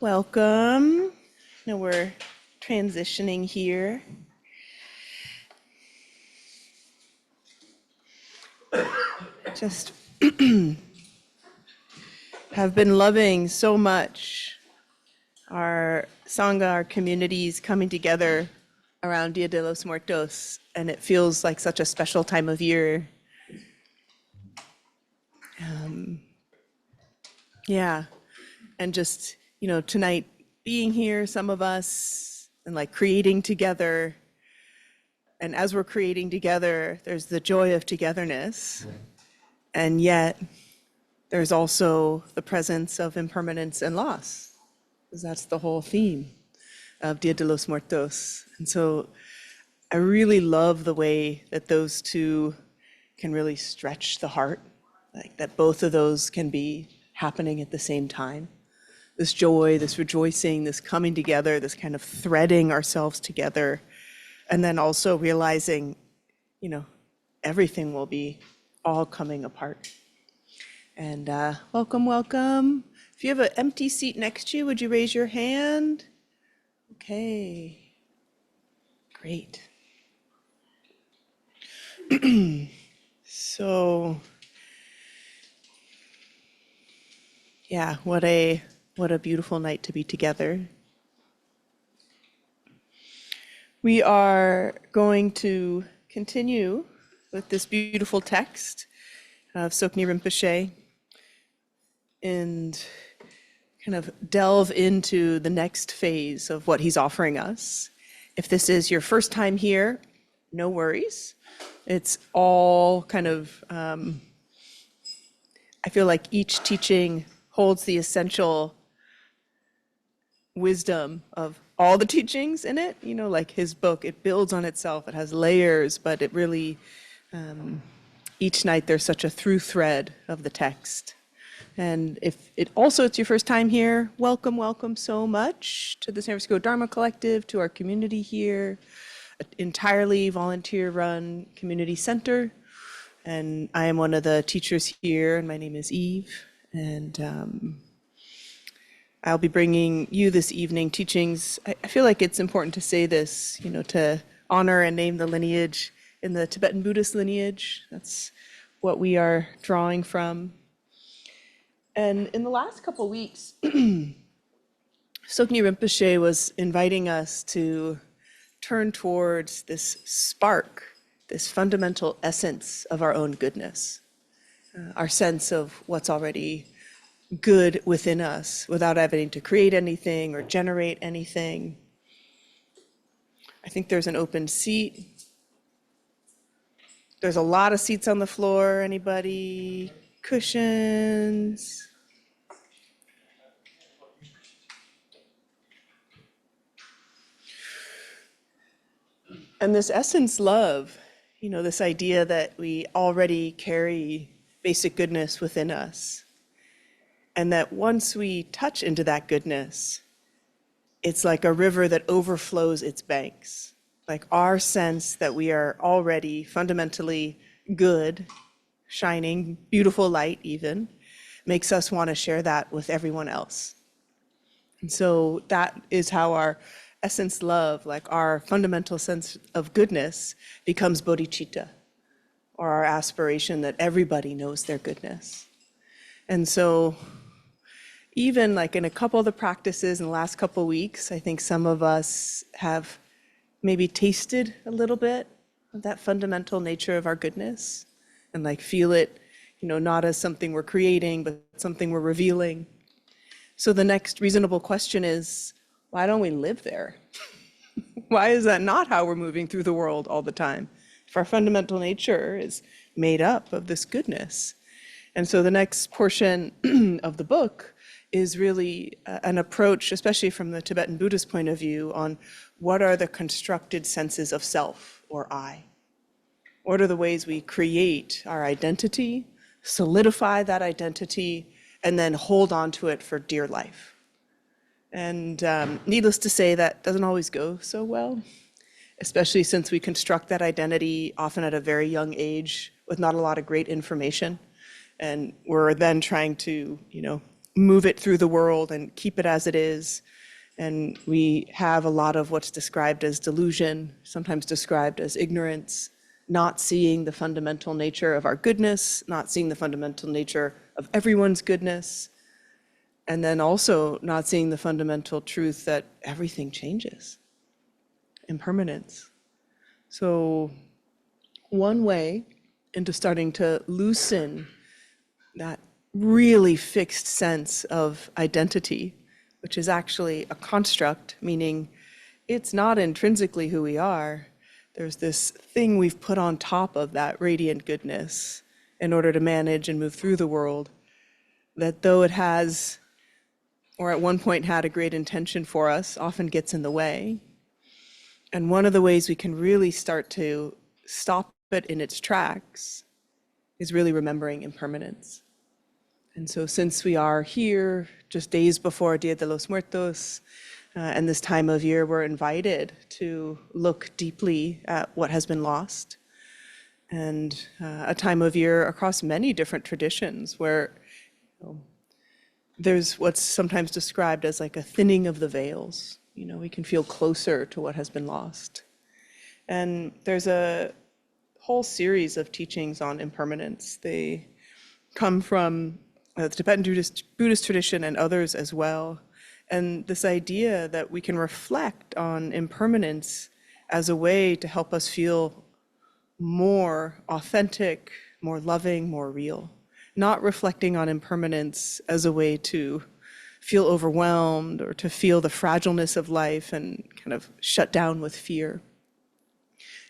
Welcome. Now we're transitioning here. Just have been loving so much our Sangha, our communities coming together around Dia de los Muertos, and it feels like such a special time of year. Yeah, and just, tonight being here, some of us, and like creating together. And as we're creating together, there's the joy of togetherness. And yet, there's also the presence of impermanence and loss, because that's the whole theme of Dia de los Muertos. And so I really love the way that those two can really stretch the heart, like that both of those can be happening at the same time. This joy, this rejoicing, this coming together, this kind of threading ourselves together, and then also realizing, everything will be all coming apart. And welcome, welcome. If you have an empty seat next to you, would you raise your hand? Okay, great. So, yeah, what a beautiful night to be together. We are going to continue with this beautiful text of Tsoknyi Rinpoche and kind of delve into the next phase of what he's offering us. If this is your first time here, no worries. It's all kind of, I feel like each teaching holds the essential wisdom of all the teachings in it. Like his book, it builds on itself, it has layers, but it really, each night there's such a through thread of the text. And if it's your first time here, welcome, welcome so much to the San Francisco Dharma Collective, to our community here, an entirely volunteer-run community center. And I am one of the teachers here, and my name is Eve. And I'll be bringing you this evening teachings. I feel like it's important to say this, to honor and name the lineage in the Tibetan Buddhist lineage. That's what we are drawing from. And in the last couple weeks, Tsoknyi Rinpoche was inviting us to turn towards this spark, this fundamental essence of our own goodness, our sense of what's already good within us without having to create anything or generate anything. I think there's an open seat. There's a lot of seats on the floor. Anybody? Cushions. And this essence love, this idea that we already carry basic goodness within us. And that once we touch into that goodness, it's like a river that overflows its banks. Like our sense that we are already fundamentally good, shining, beautiful light even, makes us want to share that with everyone else. And so that is how our essence love, like our fundamental sense of goodness, becomes bodhicitta, or our aspiration that everybody knows their goodness. And so even like in a couple of the practices in the last couple of weeks, I think some of us have maybe tasted a little bit of that fundamental nature of our goodness and like feel it, not as something we're creating, but something we're revealing. So the next reasonable question is, why don't we live there? Why is that not how we're moving through the world all the time? If our fundamental nature is made up of this goodness. And so the next portion of the book is really an approach, especially from the Tibetan Buddhist point of view, on what are the constructed senses of self or I? What are the ways we create our identity, solidify that identity, and then hold on to it for dear life? And needless to say, that doesn't always go so well, especially since we construct that identity often at a very young age with not a lot of great information. And we're then trying to, move it through the world and keep it as it is. And we have a lot of what's described as delusion, sometimes described as ignorance, not seeing the fundamental nature of our goodness, not seeing the fundamental nature of everyone's goodness, and then also not seeing the fundamental truth that everything changes. Impermanence. So one way into starting to loosen that really fixed sense of identity, which is actually a construct, meaning it's not intrinsically who we are. There's this thing we've put on top of that radiant goodness in order to manage and move through the world, that though it has, or at one point had a great intention for us, often gets in the way. And one of the ways we can really start to stop it in its tracks is really remembering impermanence. And so since we are here just days before Dia de los Muertos, and this time of year, we're invited to look deeply at what has been lost. And a time of year across many different traditions where there's what's sometimes described as like a thinning of the veils. We can feel closer to what has been lost. And there's a whole series of teachings on impermanence. They come from the Tibetan Buddhist tradition and others as well. And this idea that we can reflect on impermanence as a way to help us feel more authentic, more loving, more real. Not reflecting on impermanence as a way to feel overwhelmed or to feel the fragileness of life and kind of shut down with fear.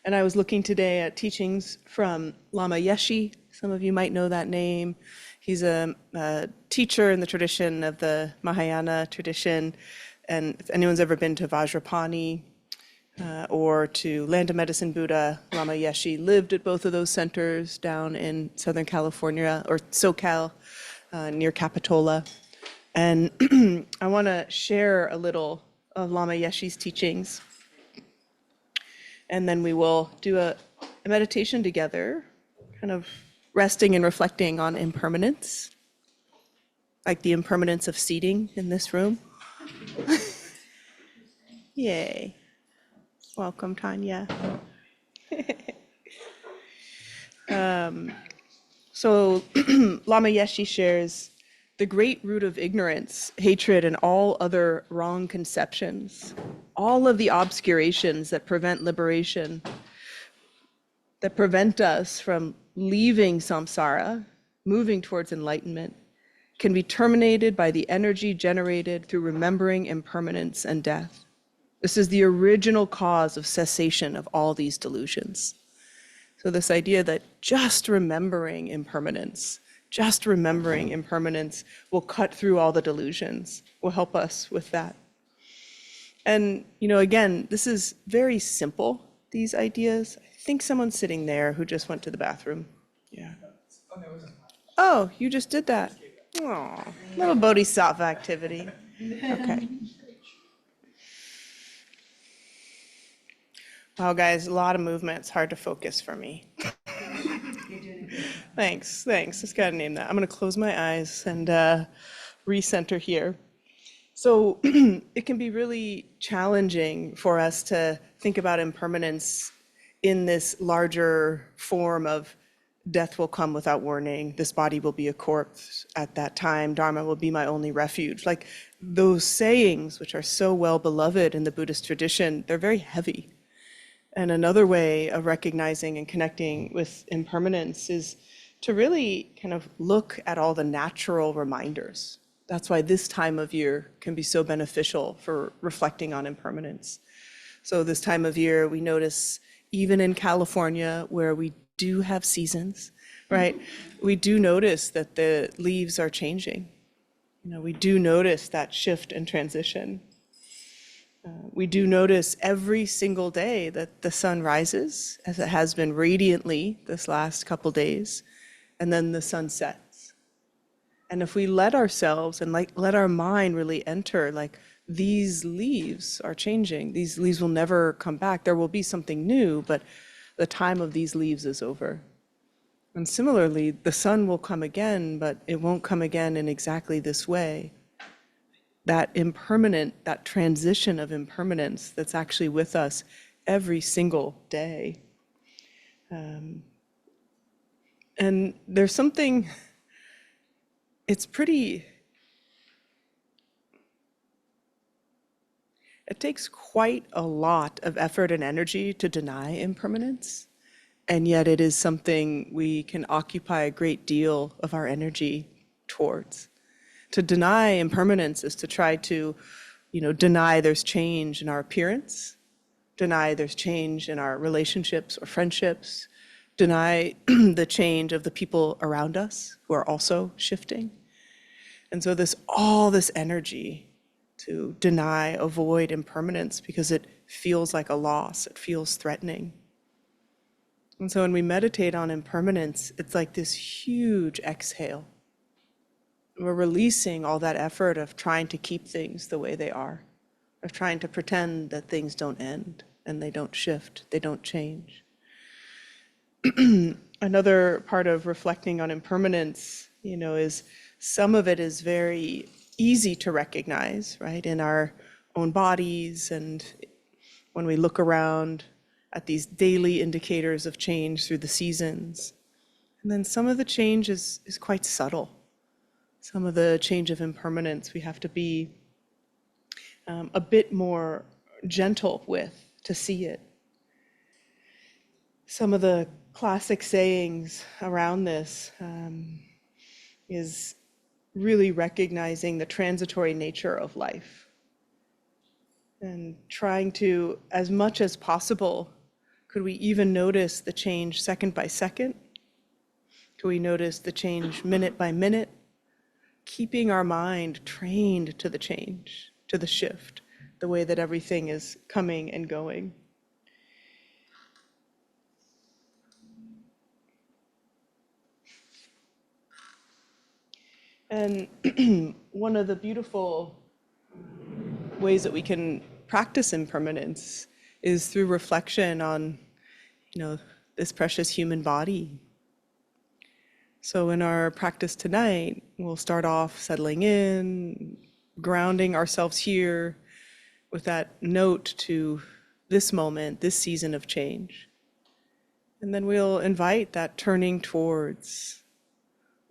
And I was looking today at teachings from Lama Yeshe. Some of you might know that name. He's a teacher in the tradition of the Mahayana tradition. And if anyone's ever been to Vajrapani or to Land of Medicine Buddha, Lama Yeshe lived at both of those centers down in Southern California, or SoCal, near Capitola. And I want to share a little of Lama Yeshe's teachings. And then we will do a meditation together, kind of resting and reflecting on impermanence, like the impermanence of seating in this room. Yay. Welcome, Tanya. So Lama Yeshe shares the great root of ignorance, hatred, and all other wrong conceptions, all of the obscurations that prevent liberation, that prevent us from leaving samsara, moving towards enlightenment, can be terminated by the energy generated through remembering impermanence and death. This is the original cause of cessation of all these delusions. So this idea that just remembering impermanence will cut through all the delusions, will help us with that. And, again, this is very simple, these ideas. I think someone's sitting there who just went to the bathroom. Yeah. Oh, you just did that. Oh, little bodhisattva activity. Okay. Wow, guys, a lot of movement. It's hard to focus for me. Thanks. Just gotta name that. I'm gonna close my eyes and recenter here. So it can be really challenging for us to think about impermanence in this larger form of death will come without warning, this body will be a corpse at that time, Dharma will be my only refuge. Like those sayings, which are so well beloved in the Buddhist tradition, they're very heavy. And another way of recognizing and connecting with impermanence is to really kind of look at all the natural reminders. That's why this time of year can be so beneficial for reflecting on impermanence. So this time of year, we notice even in California, where we do have seasons, right? We do notice that the leaves are changing. We do notice that shift and transition. We do notice every single day that the sun rises, as it has been radiantly this last couple days, and then the sun sets. And if we let ourselves and let our mind really enter, like these leaves are changing, these leaves will never come back, there will be something new, but the time of these leaves is over. And similarly, the sun will come again, but it won't come again in exactly this way. That impermanent, that transition of impermanence that's actually with us every single day. And there's something, it's pretty, it takes quite a lot of effort and energy to deny impermanence. And yet it is something we can occupy a great deal of our energy towards. To deny impermanence is to try to, deny there's change in our appearance, deny there's change in our relationships or friendships, deny the change of the people around us who are also shifting. And so all this energy to deny, avoid impermanence because it feels like a loss, it feels threatening. And so when we meditate on impermanence, it's like this huge exhale. We're releasing all that effort of trying to keep things the way they are, of trying to pretend that things don't end and they don't shift, they don't change. Another part of reflecting on impermanence, is some of it is very easy to recognize, right, in our own bodies and when we look around at these daily indicators of change through the seasons. And then some of the change is quite subtle. Some of the change of impermanence we have to be a bit more gentle with to see it. Some of the classic sayings around this is really recognizing the transitory nature of life and trying to, as much as possible, could we even notice the change second by second? Could we notice the change minute by minute? Keeping our mind trained to the change, to the shift, the way that everything is coming and going. And one of the beautiful ways that we can practice impermanence is through reflection on, this precious human body. So in our practice tonight, we'll start off settling in, grounding ourselves here with that note to this moment, this season of change. And then we'll invite that turning towards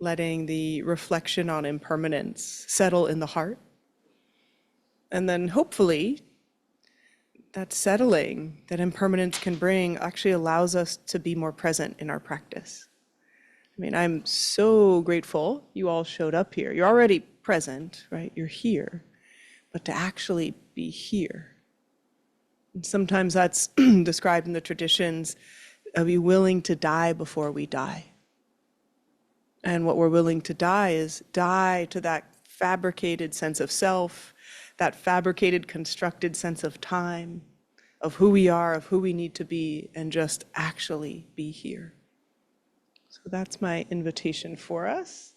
letting the reflection on impermanence settle in the heart. And then hopefully that settling that impermanence can bring actually allows us to be more present in our practice. I mean, I'm so grateful you all showed up here. You're already present, right? You're here, but to actually be here. And sometimes that's described in the traditions of be willing to die before we die. And what we're willing to die is die to that fabricated sense of self, that fabricated, constructed sense of time, of who we are, of who we need to be, and just actually be here. So that's my invitation for us.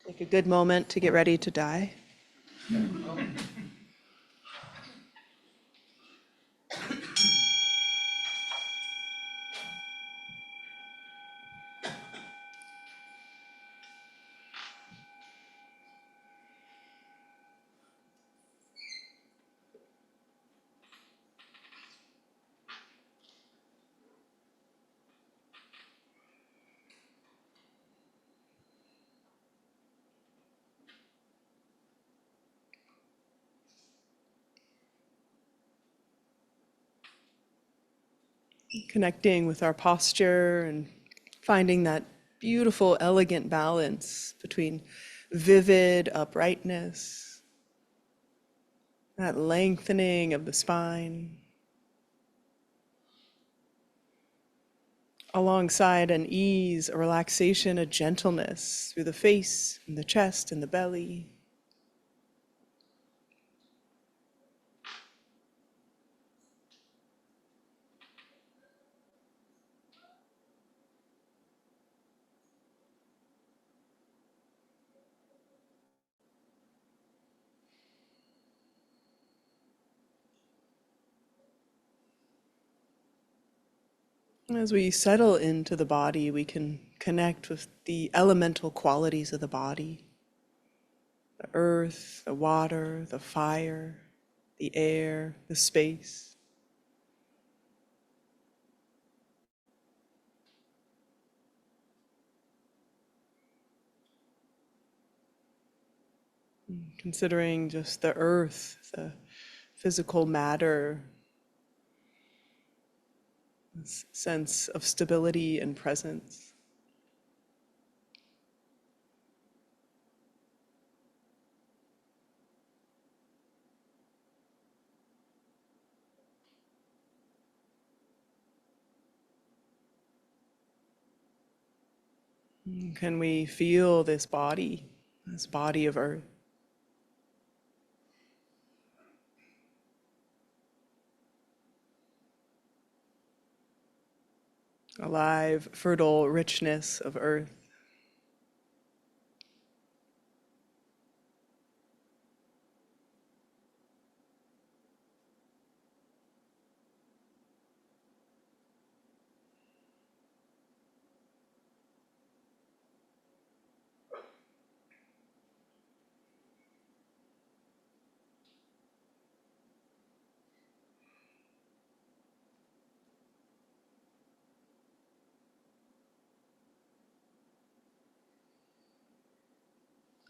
Take a good moment to get ready to die. Connecting with our posture and finding that beautiful, elegant balance between vivid uprightness, that lengthening of the spine, alongside an ease, a relaxation, a gentleness through the face and the chest and the belly. As we settle into the body, we can connect with the elemental qualities of the body: the earth, the water, the fire, the air, the space. Considering just the earth, the physical matter, this sense of stability and presence. Can we feel this body of earth? Alive, fertile richness of earth.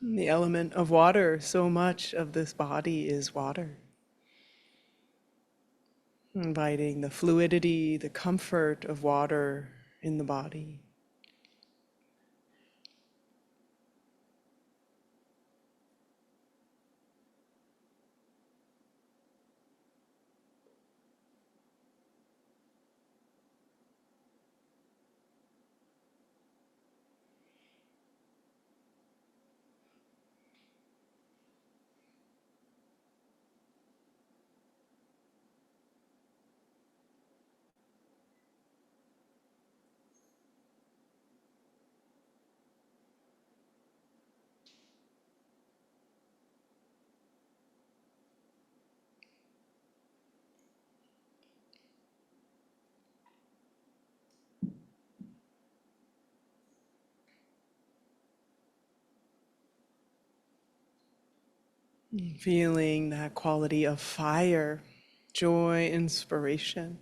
The element of water, so much of this body is water. Inviting the fluidity, the comfort of water in the body. Feeling that quality of fire, joy, inspiration.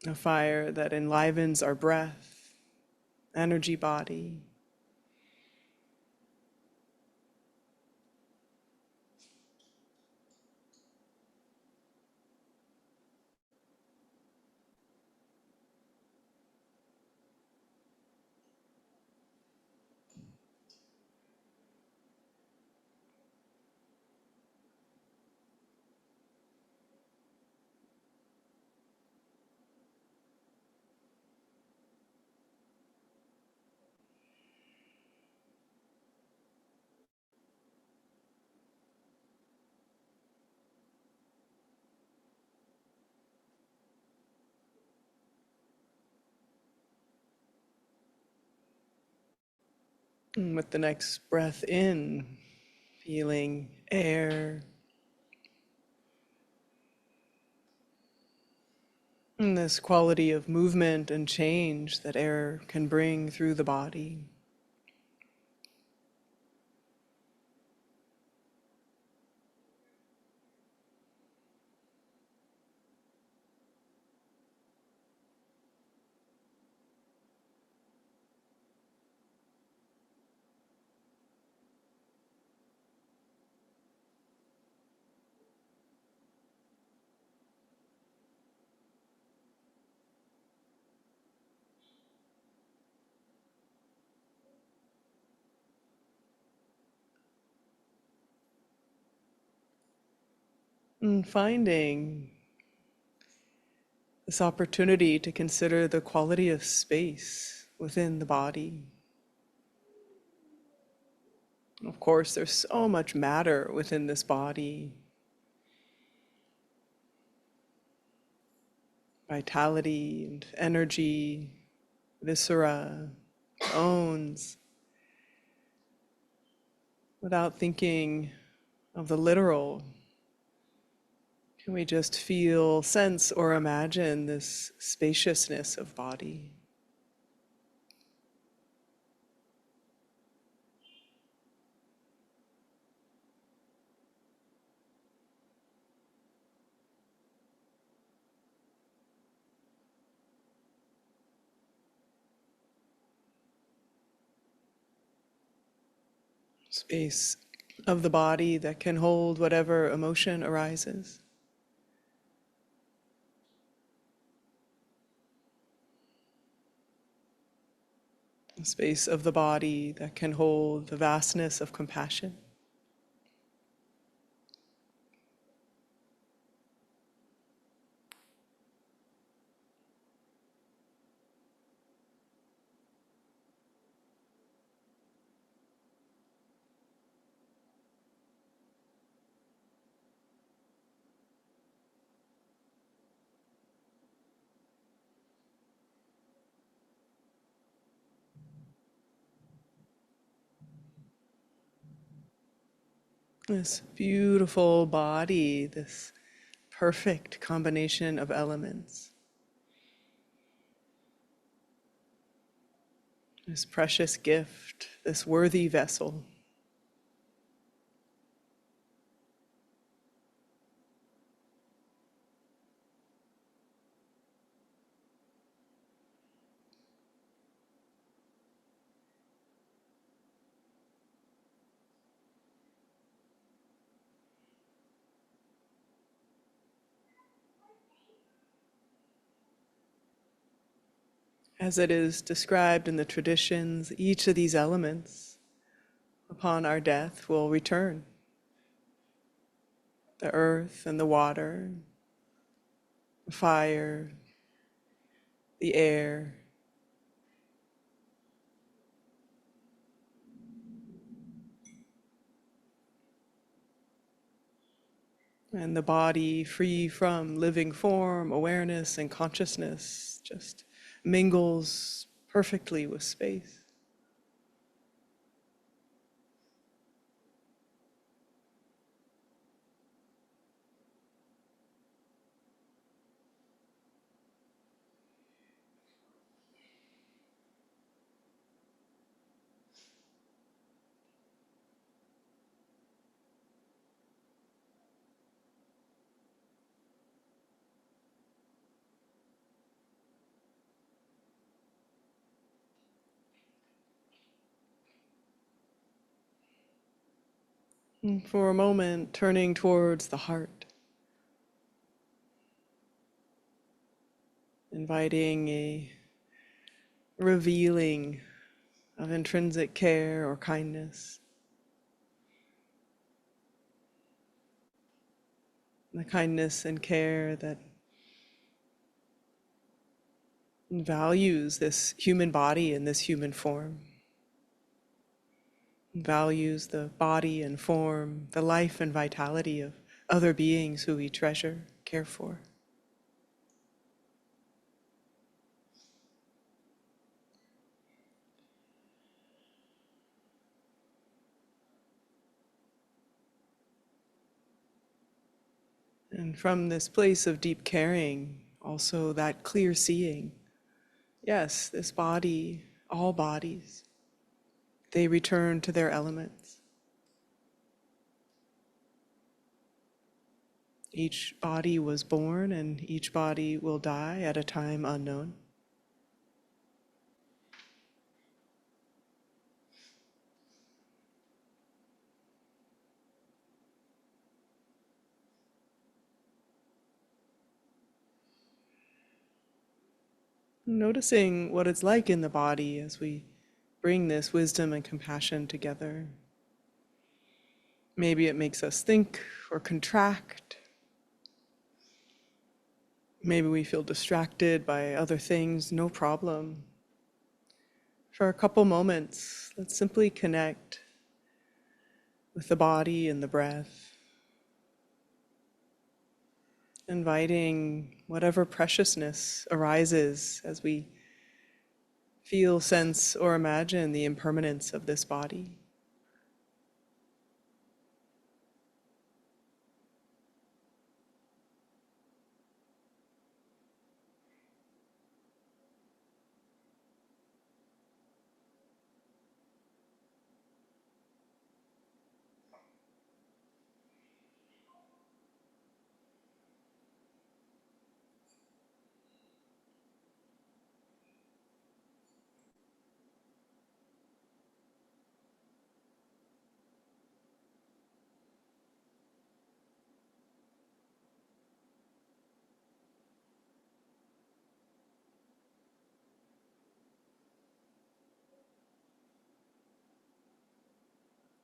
A fire that enlivens our breath, energy body. And with the next breath in, feeling air, and this quality of movement and change that air can bring through the body. And finding this opportunity to consider the quality of space within the body. Of course, there's so much matter within this body. Vitality and energy, viscera, bones, without thinking of the literal, Can we just feel, sense, or imagine this spaciousness of body? Space of the body that can hold whatever emotion arises. A space of the body that can hold the vastness of compassion. This beautiful body, this perfect combination of elements, this precious gift, this worthy vessel. As it is described in the traditions, each of these elements, upon our death, will return. The earth and the water, the fire, the air. And the body, free from living form, awareness, and consciousness, just mingles perfectly with space. And for a moment, turning towards the heart, inviting a revealing of intrinsic care or kindness. The kindness and care that values this human body and this human form. Values the body and form, the life and vitality of other beings who we treasure, care for. And from this place of deep caring, also that clear seeing. Yes, this body, all bodies, they return to their elements. Each body was born and each body will die at a time unknown. Noticing what it's like in the body as we bring this wisdom and compassion together. Maybe it makes us think or contract. Maybe we feel distracted by other things, no problem. For a couple moments, let's simply connect with the body and the breath, inviting whatever preciousness arises as we feel, sense, or imagine the impermanence of this body.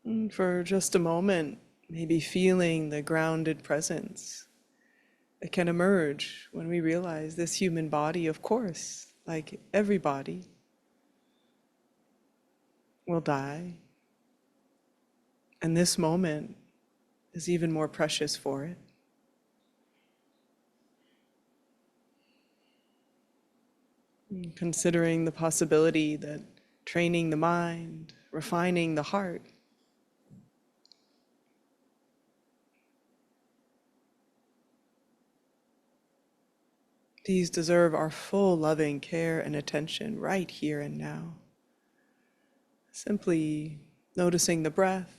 And for just a moment, maybe feeling the grounded presence that can emerge when we realize this human body, of course, like every body, will die. And this moment is even more precious for it. And considering the possibility that training the mind, refining the heart, these deserve our full loving care and attention right here and now. Simply noticing the breath,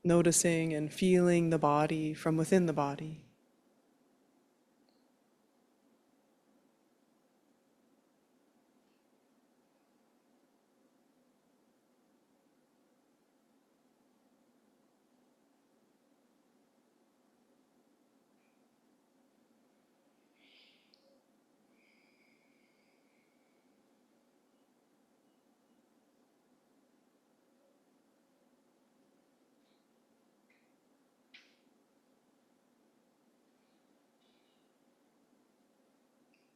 noticing and feeling the body from within the body.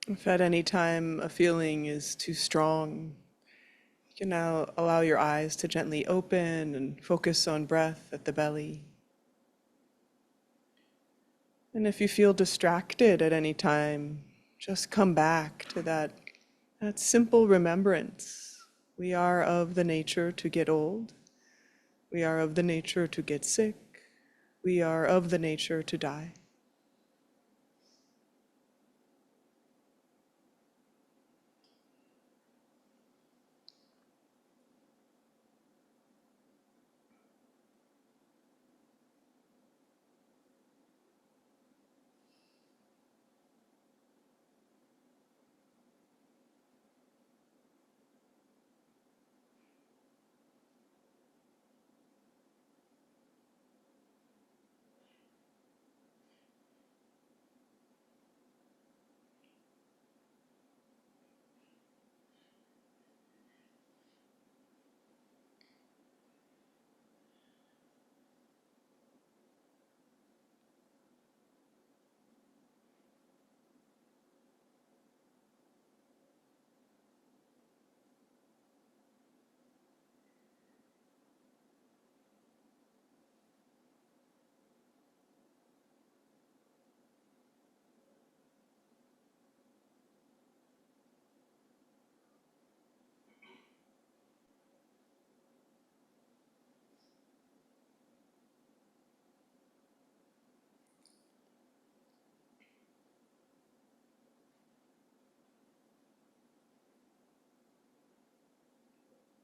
If at any time a feeling is too strong, you can now allow your eyes to gently open and focus on breath at the belly. And if you feel distracted at any time, just come back to that simple remembrance. We are of the nature to get old. We are of the nature to get sick. We are of the nature to die.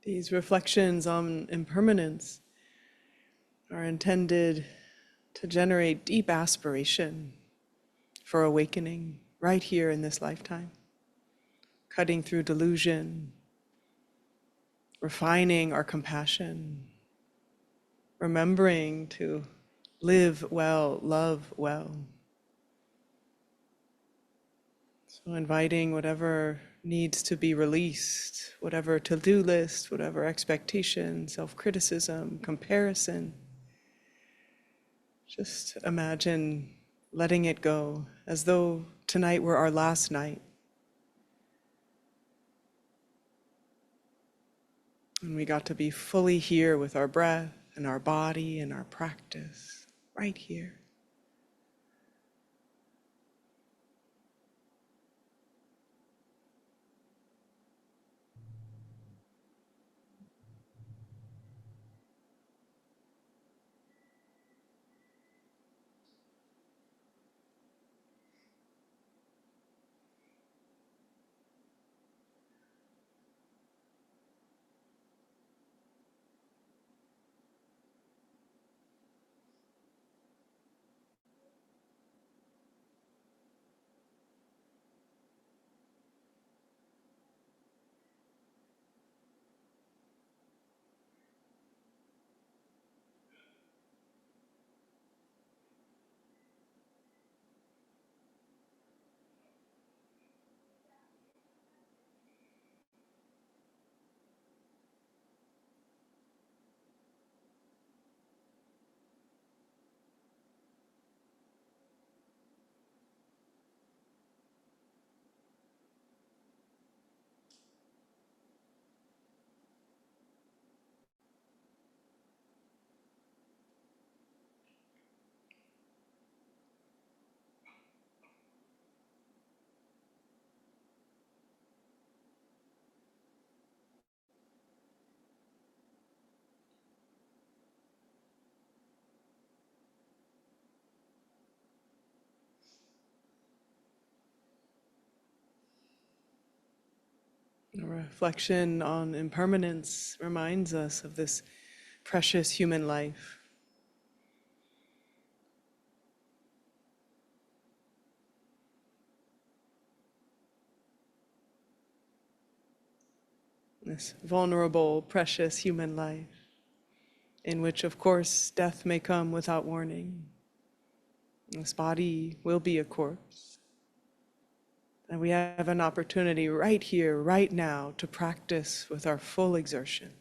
These reflections on impermanence are intended to generate deep aspiration for awakening right here in this lifetime, cutting through delusion, refining our compassion, remembering to live well, love well. So inviting whatever needs to be released, whatever to-do list, whatever expectation, self-criticism, comparison. Just imagine letting it go as though tonight were our last night. And we got to be fully here with our breath and our body and our practice, right here. A reflection on impermanence reminds us of this precious human life. This vulnerable, precious human life, in which, of course, death may come without warning. This body will be a corpse. And we have an opportunity right here, right now, to practice with our full exertion.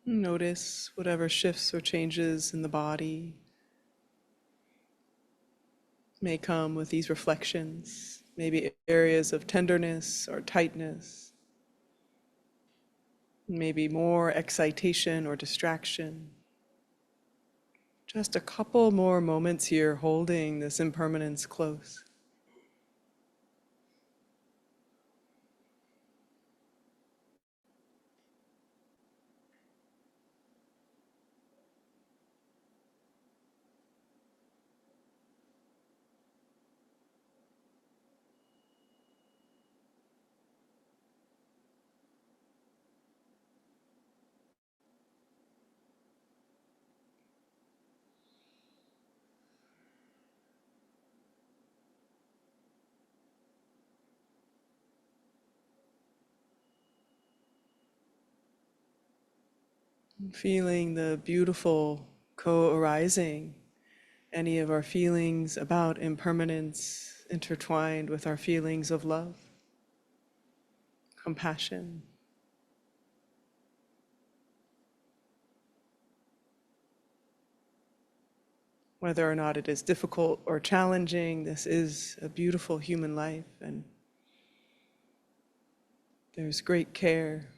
Notice whatever shifts or changes in the body may come with these reflections, maybe areas of tenderness or tightness, maybe more excitation or distraction. Just a couple more moments here holding this impermanence close. Feeling the beautiful co-arising, any of our feelings about impermanence intertwined with our feelings of love, compassion. Whether or not it is difficult or challenging, this is a beautiful human life, and there's great care,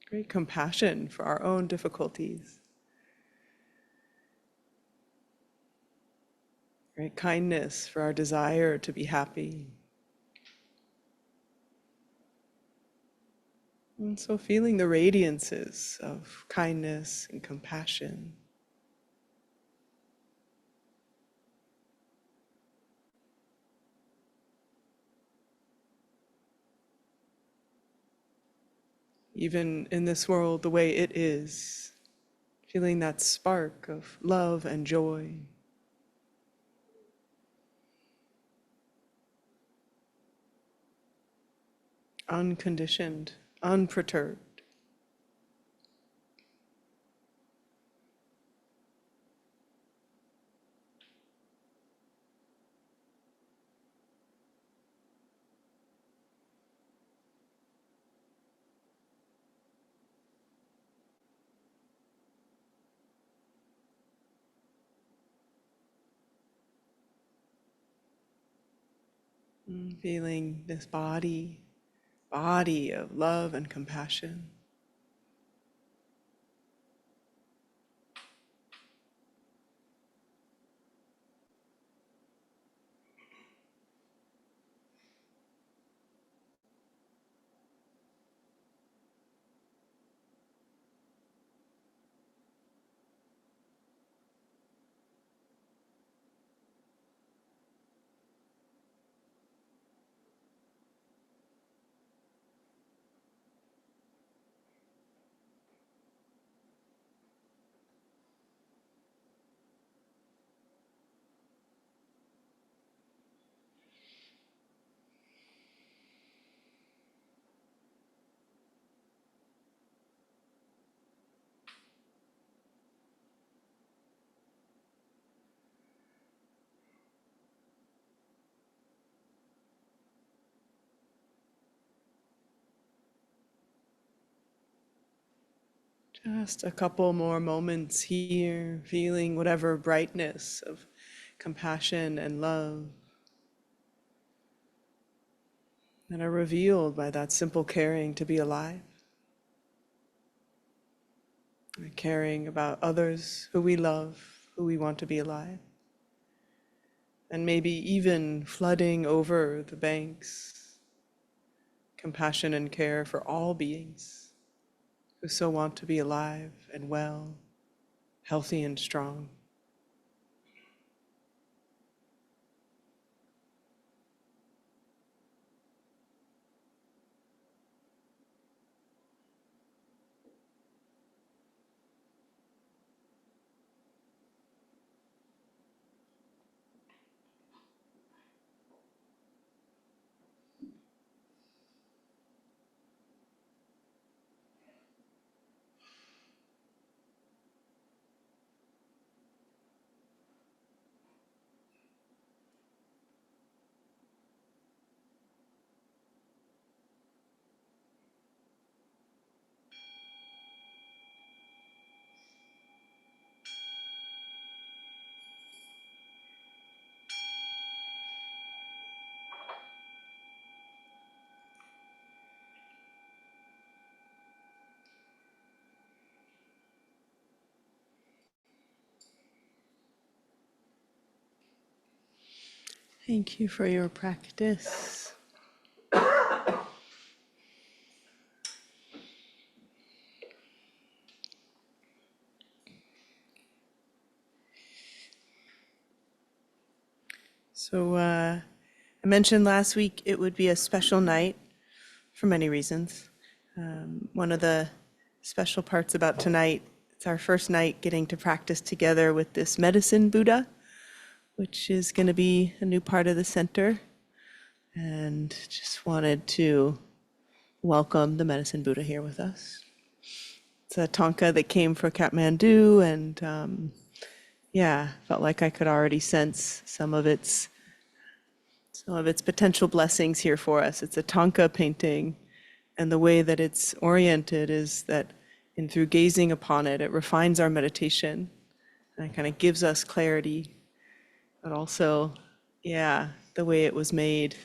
great compassion for our own difficulties, great kindness for our desire to be happy. And so feeling the radiances of kindness and compassion. Even in this world the way it is, feeling that spark of love and joy. Unconditioned, unperturbed. Feeling this body of love and compassion. Just a couple more moments here, feeling whatever brightness of compassion and love that are revealed by that simple caring to be alive. Caring about others who we love, who we want to be alive. And maybe even flooding over the banks, compassion and care for all beings who so want to be alive and well, healthy and strong. Thank you for your practice. So I mentioned last week it would be a special night for many reasons. One of the special parts about tonight, it's our first night getting to practice together with this medicine Buddha, which is going to be a new part of the center. And just wanted to welcome the medicine Buddha here with us. It's a thangka that came from Kathmandu, and felt like I could already sense some of its potential blessings here for us. It's a thangka painting, and the way that it's oriented is that through gazing upon it, it refines our meditation, and it kind of gives us clarity, but also, the way it was made,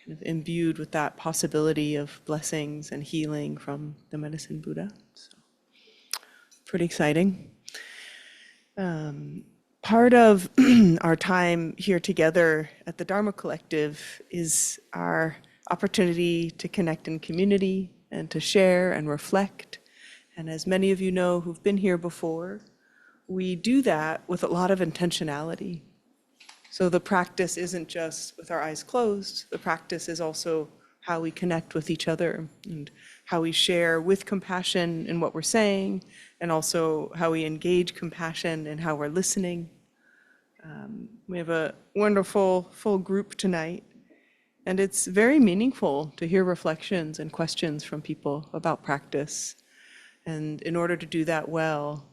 kind of imbued with that possibility of blessings and healing from the medicine Buddha. So, pretty exciting. Part of our time here together at the Dharma Collective is our opportunity to connect in community and to share and reflect. And as many of you know who've been here before, we do that with a lot of intentionality. So the practice isn't just with our eyes closed, the practice is also how we connect with each other and how we share with compassion in what we're saying, and also how we engage compassion in how we're listening. We have a wonderful full group tonight, and it's very meaningful to hear reflections and questions from people about practice. And in order to do that well,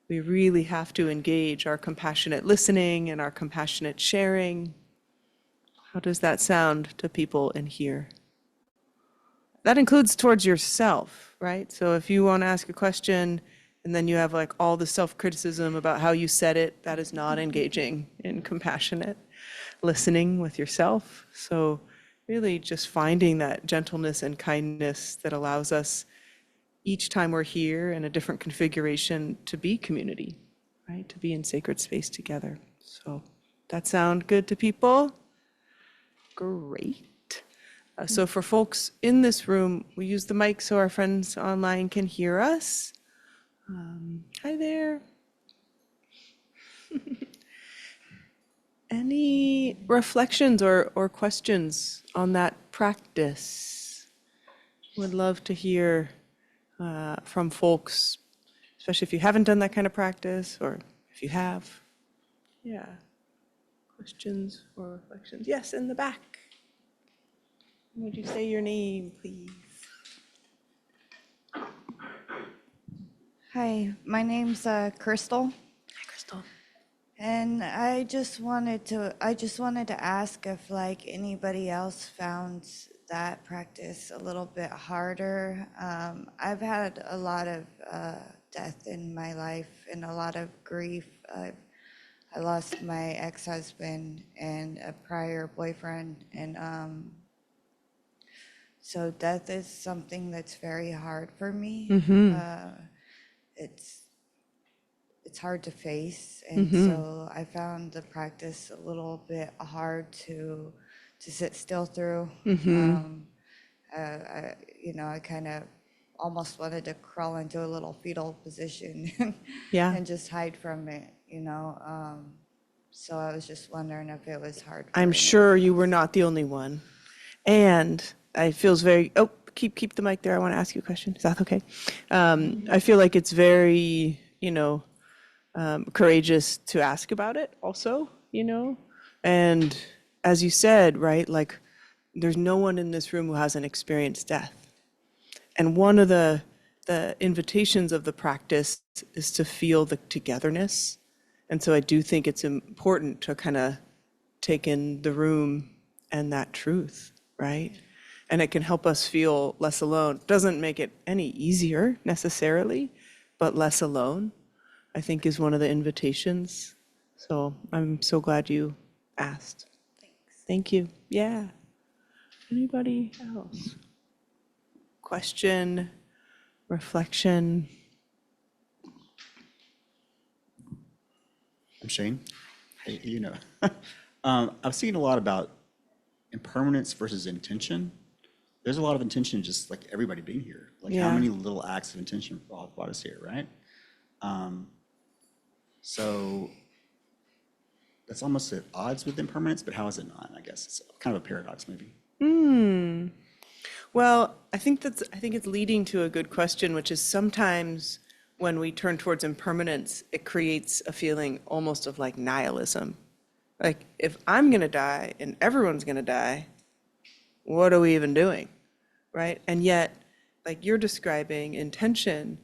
we really have to engage our compassionate listening and our compassionate sharing. How does that sound to people in here? That includes towards yourself, right? So if you want to ask a question and then you have like all the self-criticism about how you said it, that is not engaging in compassionate listening with yourself. So really just finding that gentleness and kindness that allows us each time we're here in a different configuration to be community, right? To be in sacred space together. So that sound good to people? Great. So for folks in this room, we use the mic so our friends online can hear us. Hi there. Any reflections or questions on that practice? Would love to hear from folks, especially if you haven't done that kind of practice or if you have. Yeah. Questions or reflections? Yes, in the back. Would you say your name, please? Hi, my name's Crystal, Hi, Crystal. and I just wanted to ask if like anybody else found that practice a little bit harder. I've had a lot of death in my life and a lot of grief. I lost my ex-husband and a prior boyfriend, and so death is something that's very hard for me. It's hard to face, and so I found the practice a little bit hard to sit still through. I kind of almost wanted to crawl into a little fetal position Yeah. and just hide from it. So I was just wondering if it was hard. I'm sure you were not the only one. And I feels very, keep the mic there. I want to ask you a question. Is that okay? I feel like it's very, courageous to ask about it also, And as you said, right, like there's no one in this room who hasn't experienced death. And one of the invitations of the practice is to feel the togetherness. And so I do think it's important to kind of take in the room and that truth, right? And it can help us feel less alone. Doesn't make it any easier necessarily, but less alone, I think, is one of the invitations. So I'm so glad you asked. Thanks. Thank you. Yeah. Anybody else? Question, reflection? I'm Shane. Hey, I've seen a lot about impermanence versus intention. There's a lot of intention just like everybody being here. Like how many little acts of intention brought us here, right? So that's almost at odds with impermanence, but how is it not? I guess it's kind of a paradox maybe. Well, I think it's leading to a good question, which is sometimes when we turn towards impermanence, it creates a feeling almost of like nihilism. Like if I'm gonna die and everyone's gonna die, what are we even doing, right? And yet, like you're describing, intention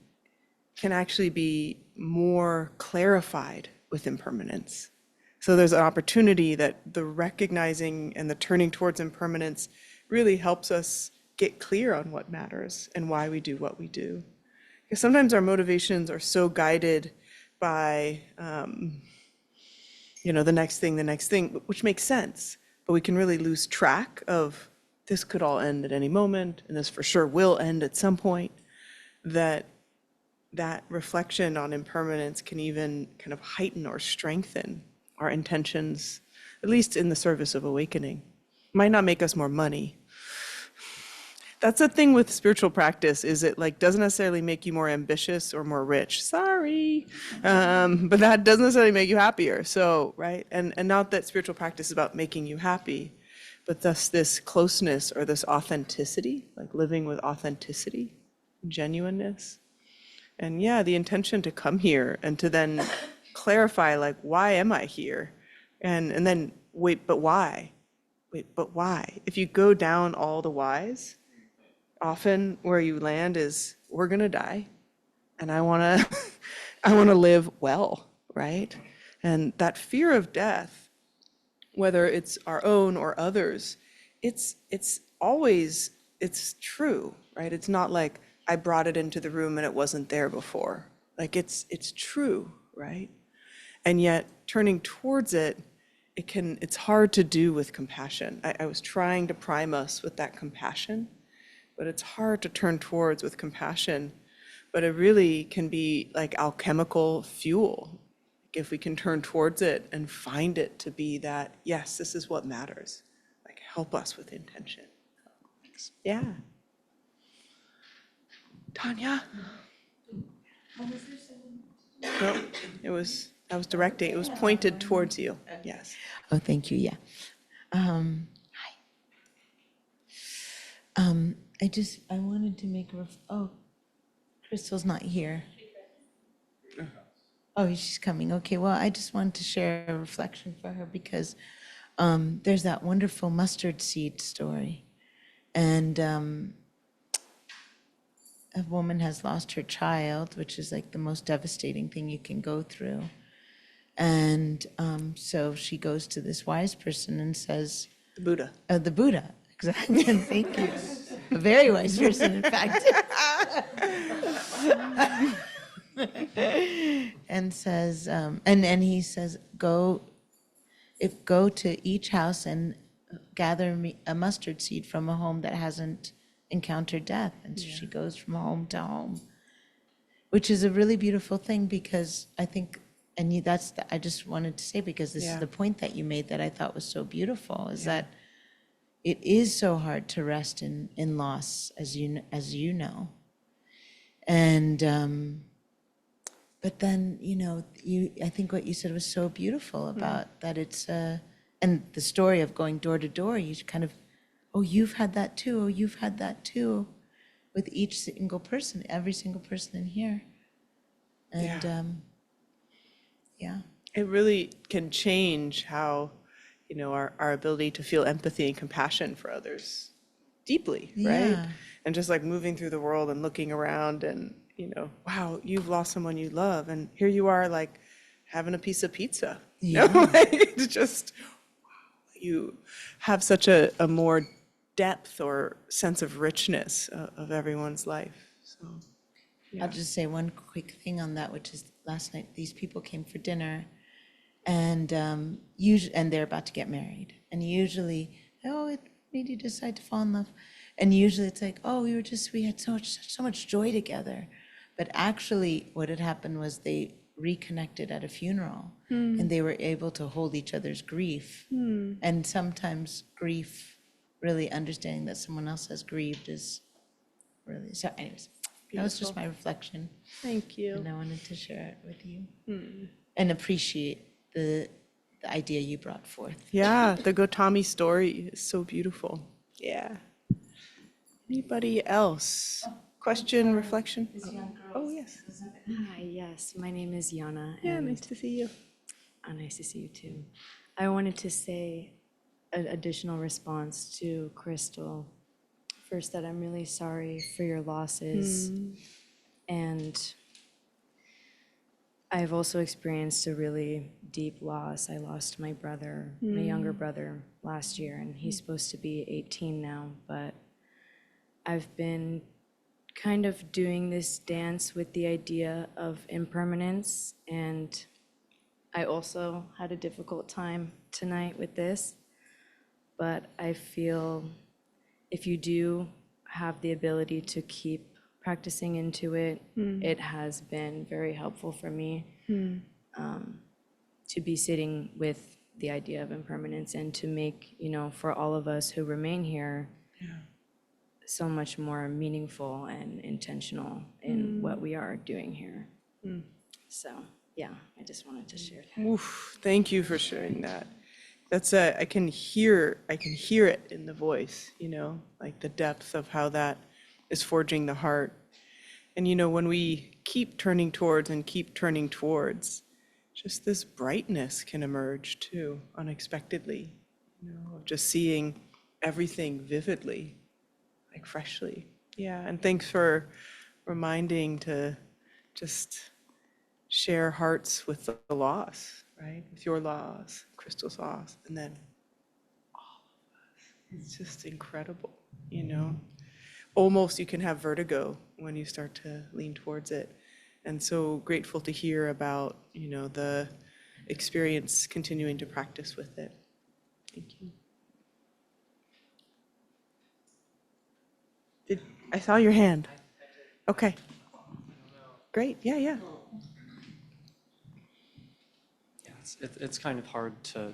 can actually be more clarified with impermanence. So there's an opportunity that the recognizing and the turning towards impermanence really helps us get clear on what matters and why we do what we do. Because sometimes our motivations are so guided by, the next thing, which makes sense, but we can really lose track of this could all end at any moment, and this for sure will end at some point, that reflection on impermanence can even kind of heighten or strengthen our intentions, at least in the service of awakening. Might not make us more money. That's the thing with spiritual practice, is it like doesn't necessarily make you more ambitious or more rich. Sorry. But that doesn't necessarily make you happier. So, right? And not that spiritual practice is about making you happy, but thus this closeness or this authenticity, like living with authenticity, genuineness. And yeah, the intention to come here and to then clarify, like, why am I here? And then, wait, but why? Wait, but why? If you go down all the whys, often where you land is, we're gonna die, and I wanna live well, right? And that fear of death, whether it's our own or others, it's always true, right? It's not like I brought it into the room and it wasn't there before. Like it's true, right? And yet turning towards it, it's hard to do with compassion. I was trying to prime us with that compassion, but it's hard to turn towards with compassion. But it really can be like alchemical fuel if we can turn towards it and find it to be that, yes, this is what matters. Like help us with intention. Thanks. Yeah. Tanya? No, I was directing, it was pointed towards you, yes. Oh, thank you, yeah. Hi. I wanted to make Crystal's not here. Oh, she's coming, okay, well, I just wanted to share a reflection for her because there's that wonderful mustard seed story. And a woman has lost her child, which is like the most devastating thing you can go through. And so she goes to this wise person and says, The Buddha. The Buddha, exactly, thank you. A very wise person, in fact. and says, and he says, go to each house and gather me a mustard seed from a home that hasn't encountered death. And so she goes from home to home, which is a really beautiful thing, because I think, and I just wanted to say, because this is the point that you made that I thought was so beautiful, is that it is so hard to rest in loss, as you know. And but then, I think what you said was so beautiful about that it's and the story of going door to door, you kind of, oh, you've had that too, oh, you've had that too, with each single person, every single person in here. And It really can change how, our ability to feel empathy and compassion for others deeply, right? Yeah. And just like moving through the world and looking around and, wow, you've lost someone you love. And here you are, like, having a piece of pizza. Like, it's just, wow, you have such a more depth or sense of richness of everyone's life. So, I'll just say one quick thing on that, which is last night, these people came for dinner, and usually, and they're about to get married. And usually, oh, it made you decide to fall in love. And usually it's like, oh, we had so much joy together. But actually what had happened was they reconnected at a funeral, and they were able to hold each other's grief. And sometimes grief, really understanding that someone else has grieved, is really, so anyways, that was just my reflection. thank you. And I wanted to share it with you and appreciate the idea you brought forth. Yeah, the Gotami story is so beautiful. Yeah. Anybody else? Question, reflection? Oh, yes. Hi, yes, my name is Yana. Yeah, and nice to see you. nice to see you too. I wanted to say an additional response to Crystal. First, that I'm really sorry for your losses. And I've also experienced a really deep loss. I lost my brother, my younger brother, last year, and he's supposed to be 18 now, but I've been kind of doing this dance with the idea of impermanence, and I also had a difficult time tonight with this, but I feel if you do have the ability to keep practicing into it, it has been very helpful for me to be sitting with the idea of impermanence and to make, for all of us who remain here, so much more meaningful and intentional in what we are doing here. So, yeah, I just wanted to share that. Oof, thank you for sharing that. That's I can hear it in the voice, like the depth of how that is forging the heart. And when we keep turning towards, just this brightness can emerge too, unexpectedly, of just seeing everything vividly, like freshly. Yeah, and thanks for reminding to just share hearts with the loss, right? With your loss, Crystal's loss, and then all of us. It's just incredible, Almost you can have vertigo when you start to lean towards it. And so grateful to hear about, the experience continuing to practice with it. Thank you. I saw your hand. Okay. Great, yeah. Yeah, it's kind of hard to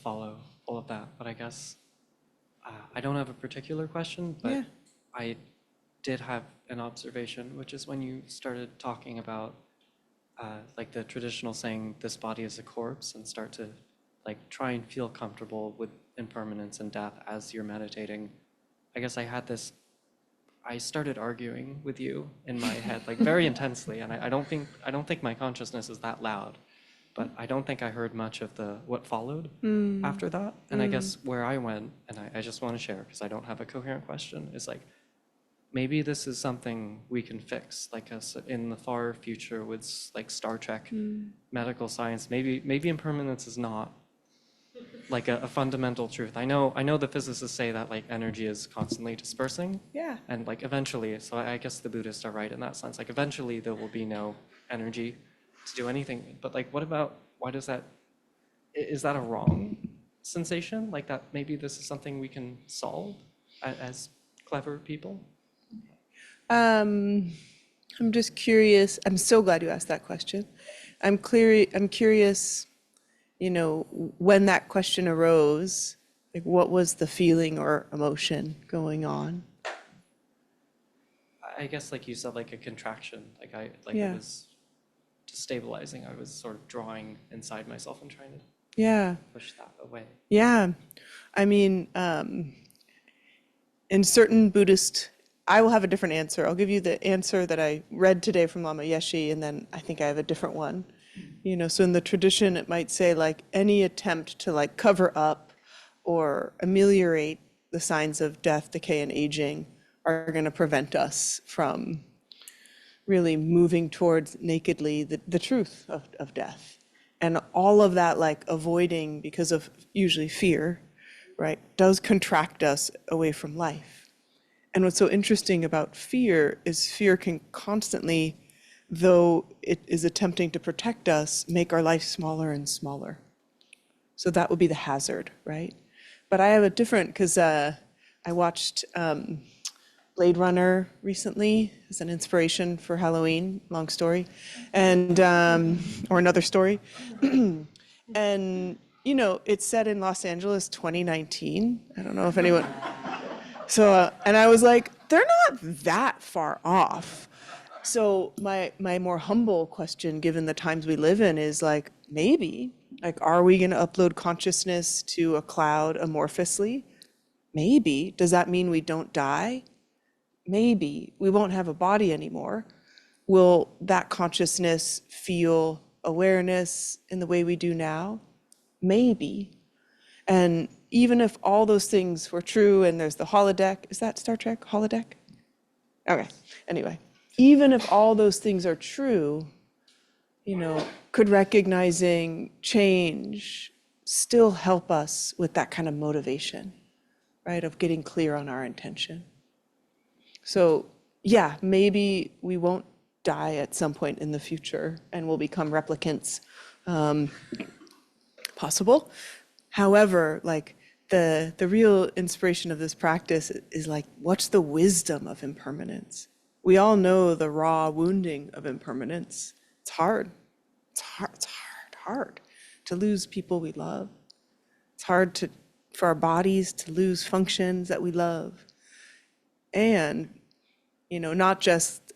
follow all of that, but I guess I don't have a particular question, but Yeah. I did have an observation, which is when you started talking about like the traditional saying, this body is a corpse, and start to like try and feel comfortable with impermanence and death as you're meditating. I guess I started arguing with you in my head, like very intensely, and I don't think my consciousness is that loud, but I don't think I heard much of what followed after that. And I guess where I went, and I just want to share because I don't have a coherent question, is like, maybe this is something we can fix, like in the far future with like Star Trek medical science. Maybe impermanence is not like a fundamental truth. I know the physicists say that like energy is constantly dispersing. Yeah. And like eventually, so I guess the Buddhists are right in that sense. Like eventually there will be no energy to do anything. But like, what about, why does that, is that a wrong sensation? Like that maybe this is something we can solve as clever people? I'm just curious. I'm so glad you asked that question. I'm curious, when that question arose, like what was the feeling or emotion going on? I guess like you said, like a contraction, Yeah. it was destabilizing. I was sort of drawing inside myself and trying to Yeah. push that away. Yeah. I mean, in certain Buddhist, I will have a different answer. I'll give you the answer that I read today from Lama Yeshe, and then I think I have a different one. So in the tradition, it might say like any attempt to like cover up or ameliorate the signs of death, decay, and aging are going to prevent us from really moving towards nakedly the truth of death. And all of that like avoiding because of usually fear, right, does contract us away from life. And what's so interesting about fear is fear can constantly, though it is attempting to protect us, make our life smaller and smaller. So that would be the hazard, right? But I have a different, because I watched Blade Runner recently as an inspiration for Halloween, long story, and or another story. And, it's set in Los Angeles, 2019. I don't know if anyone, so, and I was like, they're not that far off. So my more humble question, given the times we live in, is like, maybe, like, are we going to upload consciousness to a cloud amorphously? Maybe. Does that mean we don't die? Maybe. We won't have a body anymore. Will that consciousness feel awareness in the way we do now? Maybe. And even if all those things were true, and there's the holodeck, is that Star Trek, holodeck? Okay, anyway, even if all those things are true, could recognizing change still help us with that kind of motivation, right, of getting clear on our intention? So yeah, maybe we won't die at some point in the future and we'll become replicants, possible. However, like the real inspiration of this practice is like, what's the wisdom of impermanence? We all know the raw wounding of impermanence. It's hard. It's hard. It's hard to lose people we love. It's hard for our bodies to lose functions that we love. And, not just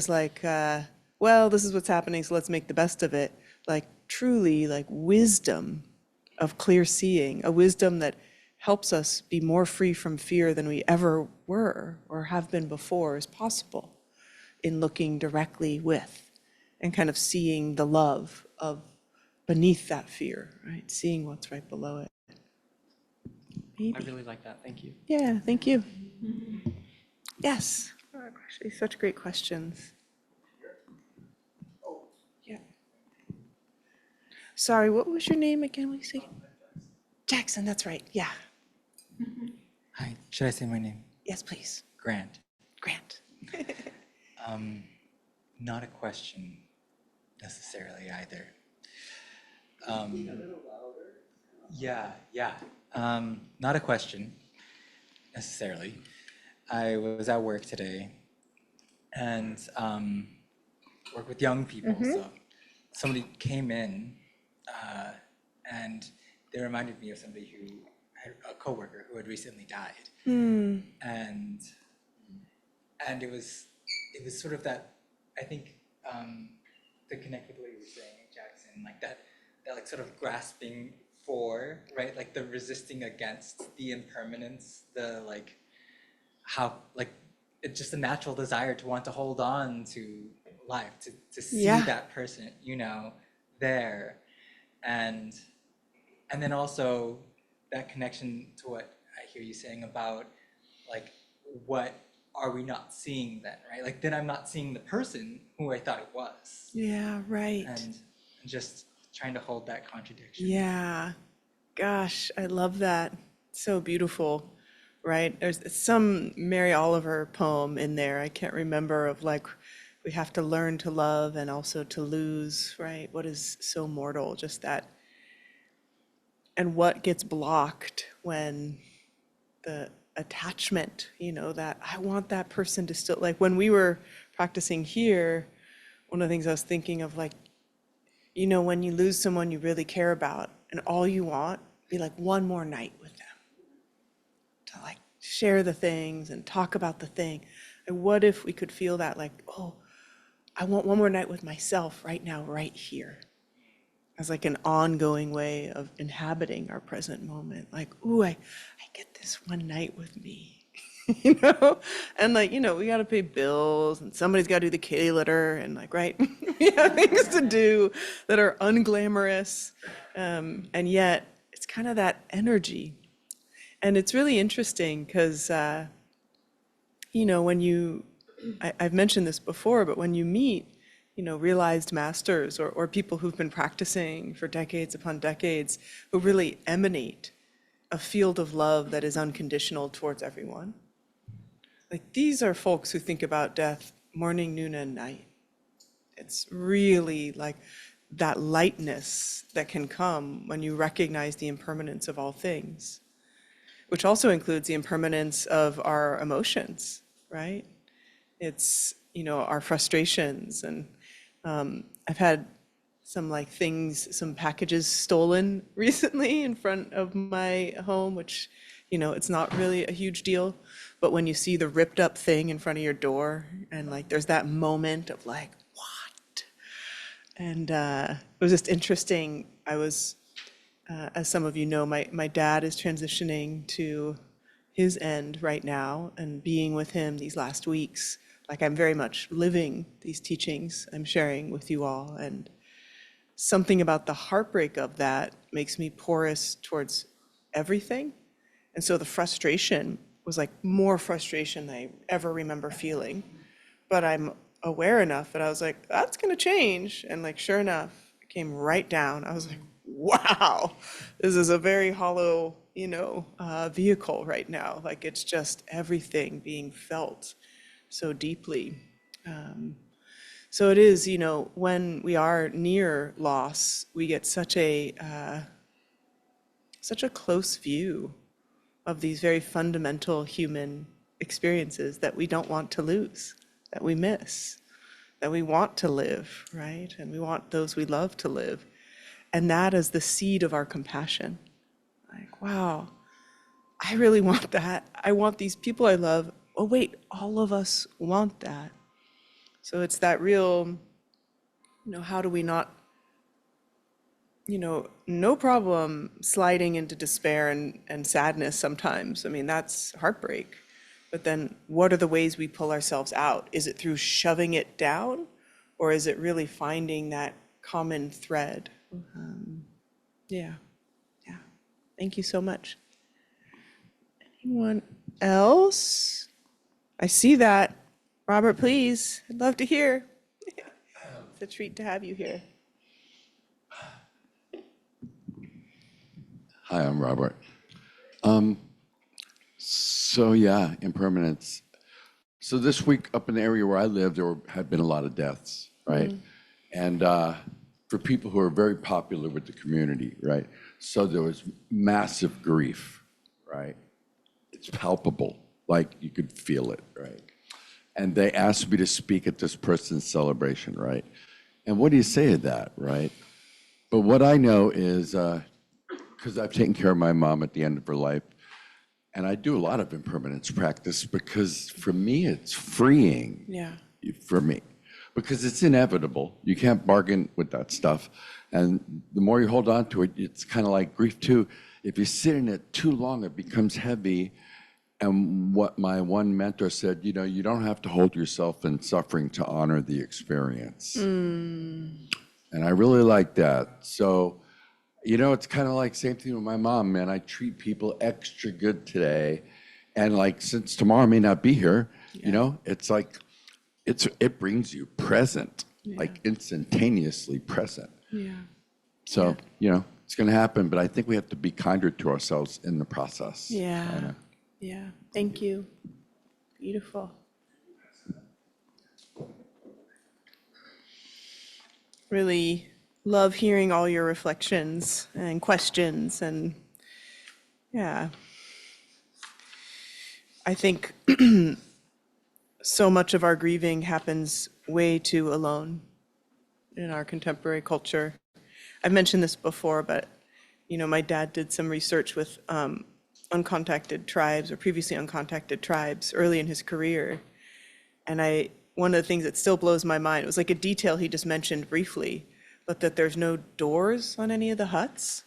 like, well, this is what's happening, so let's make the best of it. Like truly like wisdom of clear seeing, a wisdom that helps us be more free from fear than we ever were or have been before is possible in looking directly with and kind of seeing the love of beneath that fear, right? Seeing what's right below it. I Maybe. really like that. Thank you. Yeah, thank you. Yes. Oh, actually, such great questions. Yeah. Sorry, what was your name again? Will you say? Jackson, that's right. Yeah. Hi, should I say my name? Yes, please. Grant. Grant. Not a question necessarily either. Yeah. Not a question necessarily. I was at work today and work with young people. So somebody came in and they reminded me of somebody who had a coworker who had recently died. And it was sort of that, I think, to connect with what you were saying, Jackson, like that like sort of grasping for, right? Like the resisting against the impermanence, the like how, like it's just a natural desire to want to hold on to life, to see that person, there. And then also that connection to what I hear you saying about like, what are we not seeing then, right? Like then I'm not seeing the person who I thought it was. Yeah, right. And just trying to hold that contradiction. Yeah. Gosh, I love that. So beautiful, right? There's some Mary Oliver poem in there. I can't remember of like, we have to learn to love and also to lose, right? What is so mortal, just that. And what gets blocked when the attachment, that I want that person to still, like when we were practicing here, one of the things I was thinking of, like, when you lose someone you really care about and all you want, be like one more night with them to like share the things and talk about the thing. And what if we could feel that like, oh, I want one more night with myself right now, right here, as like an ongoing way of inhabiting our present moment. Like, ooh, I get this one night with me. And like, we got to pay bills and somebody's got to do the kitty litter and like, right, we have things to do that are unglamorous. And yet it's kind of that energy. And it's really interesting because, when I've mentioned this before, but when you meet, realized masters or people who've been practicing for decades upon decades, who really emanate a field of love that is unconditional towards everyone. Like, these are folks who think about death morning, noon, and night. It's really like that lightness that can come when you recognize the impermanence of all things, which also includes the impermanence of our emotions, right? It's, our frustrations. And I've had some some packages stolen recently in front of my home, which, it's not really a huge deal. But when you see the ripped up thing in front of your door and like there's that moment of like, what? And it was just interesting. I was, as some of you know, my dad is transitioning to his end right now, and being with him these last weeks, like I'm very much living these teachings I'm sharing with you all. And something about the heartbreak of that makes me porous towards everything. And so the frustration was like more frustration than I ever remember feeling. But I'm aware enough that I was like, that's going to change. And like, sure enough, it came right down. I was like, wow, this is a very hollow, vehicle right now. Like, it's just everything being felt so deeply. So it is, when we are near loss, we get such a close view of these very fundamental human experiences that we don't want to lose, that we miss, that we want to live, right? And we want those we love to live. And that is the seed of our compassion. Like, wow, I really want that. I want these people I love. Oh, wait, all of us want that. So it's that real, how do we not, no problem sliding into despair and sadness sometimes. I mean, that's heartbreak. But then what are the ways we pull ourselves out? Is it through shoving it down, or is it really finding that common thread? Yeah. Thank you so much. Anyone else? I see that. Robert, please. I'd love to hear. It's a treat to have you here. Hi, I'm Robert. So yeah, impermanence. So this week up in the area where I live, had been a lot of deaths, right? And for people who are very popular with the community, right? So there was massive grief, right? It's palpable, like you could feel it, right? And they asked me to speak at this person's celebration, right? And what do you say to that, right? But what I know is, because I've taken care of my mom at the end of her life, and I do a lot of impermanence practice because for me, it's freeing. Yeah. For me, because it's inevitable. You can't bargain with that stuff. And the more you hold on to it, it's kind of like grief too. If you sit in it too long, it becomes heavy. And what my one mentor said, you don't have to hold yourself in suffering to honor the experience. And I really like that. So, it's kind of like same thing with my mom, man. I treat people extra good today. And like, since tomorrow I may not be here, it's like, it brings you present, like instantaneously present. Yeah. So, It's going to happen, but I think we have to be kinder to ourselves in the process. Yeah. Yeah. Thank you. Beautiful. Really love hearing all your reflections and questions, and yeah. I think so much of our grieving happens way too alone in our contemporary culture. I've mentioned this before, but my dad did some research with uncontacted tribes or previously uncontacted tribes early in his career. And one of the things that still blows my mind, it was like a detail he just mentioned briefly, but that there's no doors on any of the huts,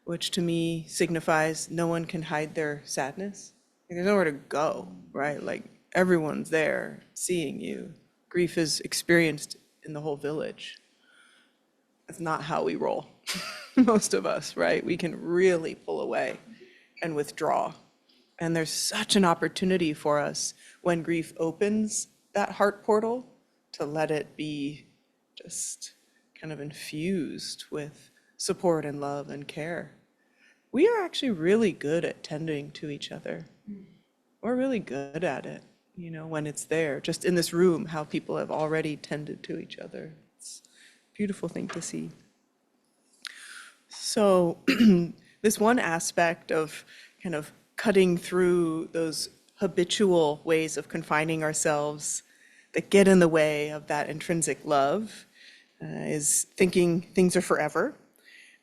which to me signifies no one can hide their sadness. Like, there's nowhere to go, right? Like everyone's there seeing you. Grief is experienced in the whole village. That's not how we roll, most of us, right? We can really pull away and withdraw. And there's such an opportunity for us when grief opens that heart portal to let it be just kind of infused with support and love and care. We are actually really good at tending to each other. We're really good at it, when it's there. Just in this room, how people have already tended to each other. It's a beautiful thing to see. So this one aspect of kind of cutting through those habitual ways of confining ourselves that get in the way of that intrinsic love is thinking things are forever.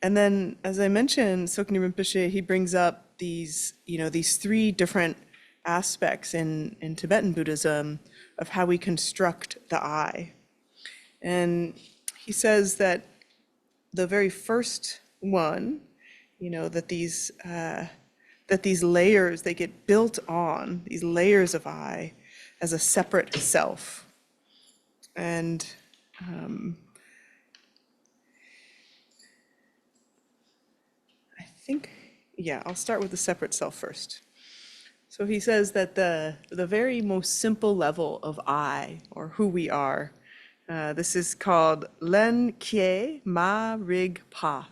And then, as I mentioned, Tsoknyi Rinpoche, he brings up these three different aspects in Tibetan Buddhism of how we construct the I. And he says that the very first one, that these layers, they get built on, these layers of I, as a separate self. And I'll start with the separate self first. So he says that the very most simple level of I, or who we are, this is called Len Kie Ma Rig Pa.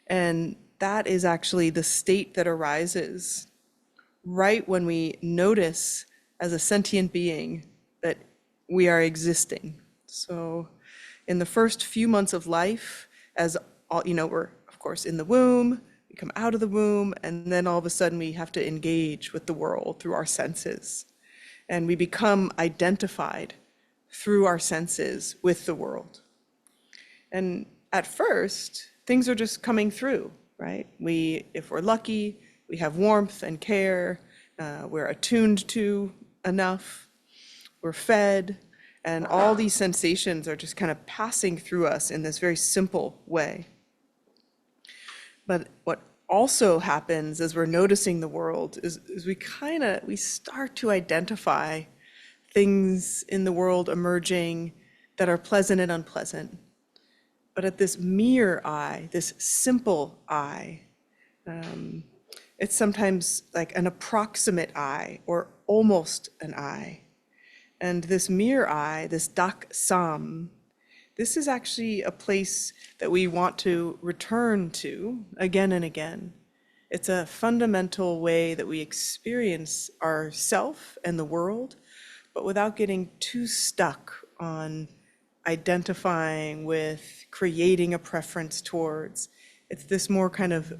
And that is actually the state that arises right when we notice as a sentient being that we are existing. So in the first few months of life, as all, we're of course in the womb, we come out of the womb, and then all of a sudden we have to engage with the world through our senses. And we become identified through our senses with the world. And at first, things are just coming through, right? If we're lucky, we have warmth and care, we're attuned to enough, we're fed, and all these sensations are just kind of passing through us in this very simple way. But what also happens as we're noticing the world is we start to identify things in the world emerging that are pleasant and unpleasant. But at this mere I, this simple I, it's sometimes like an approximate I or almost an I. And this mere I, this dak sam, this is actually a place that we want to return to again and again. It's a fundamental way that we experience ourself and the world, but without getting too stuck on identifying with, creating a preference towards. It's this more kind of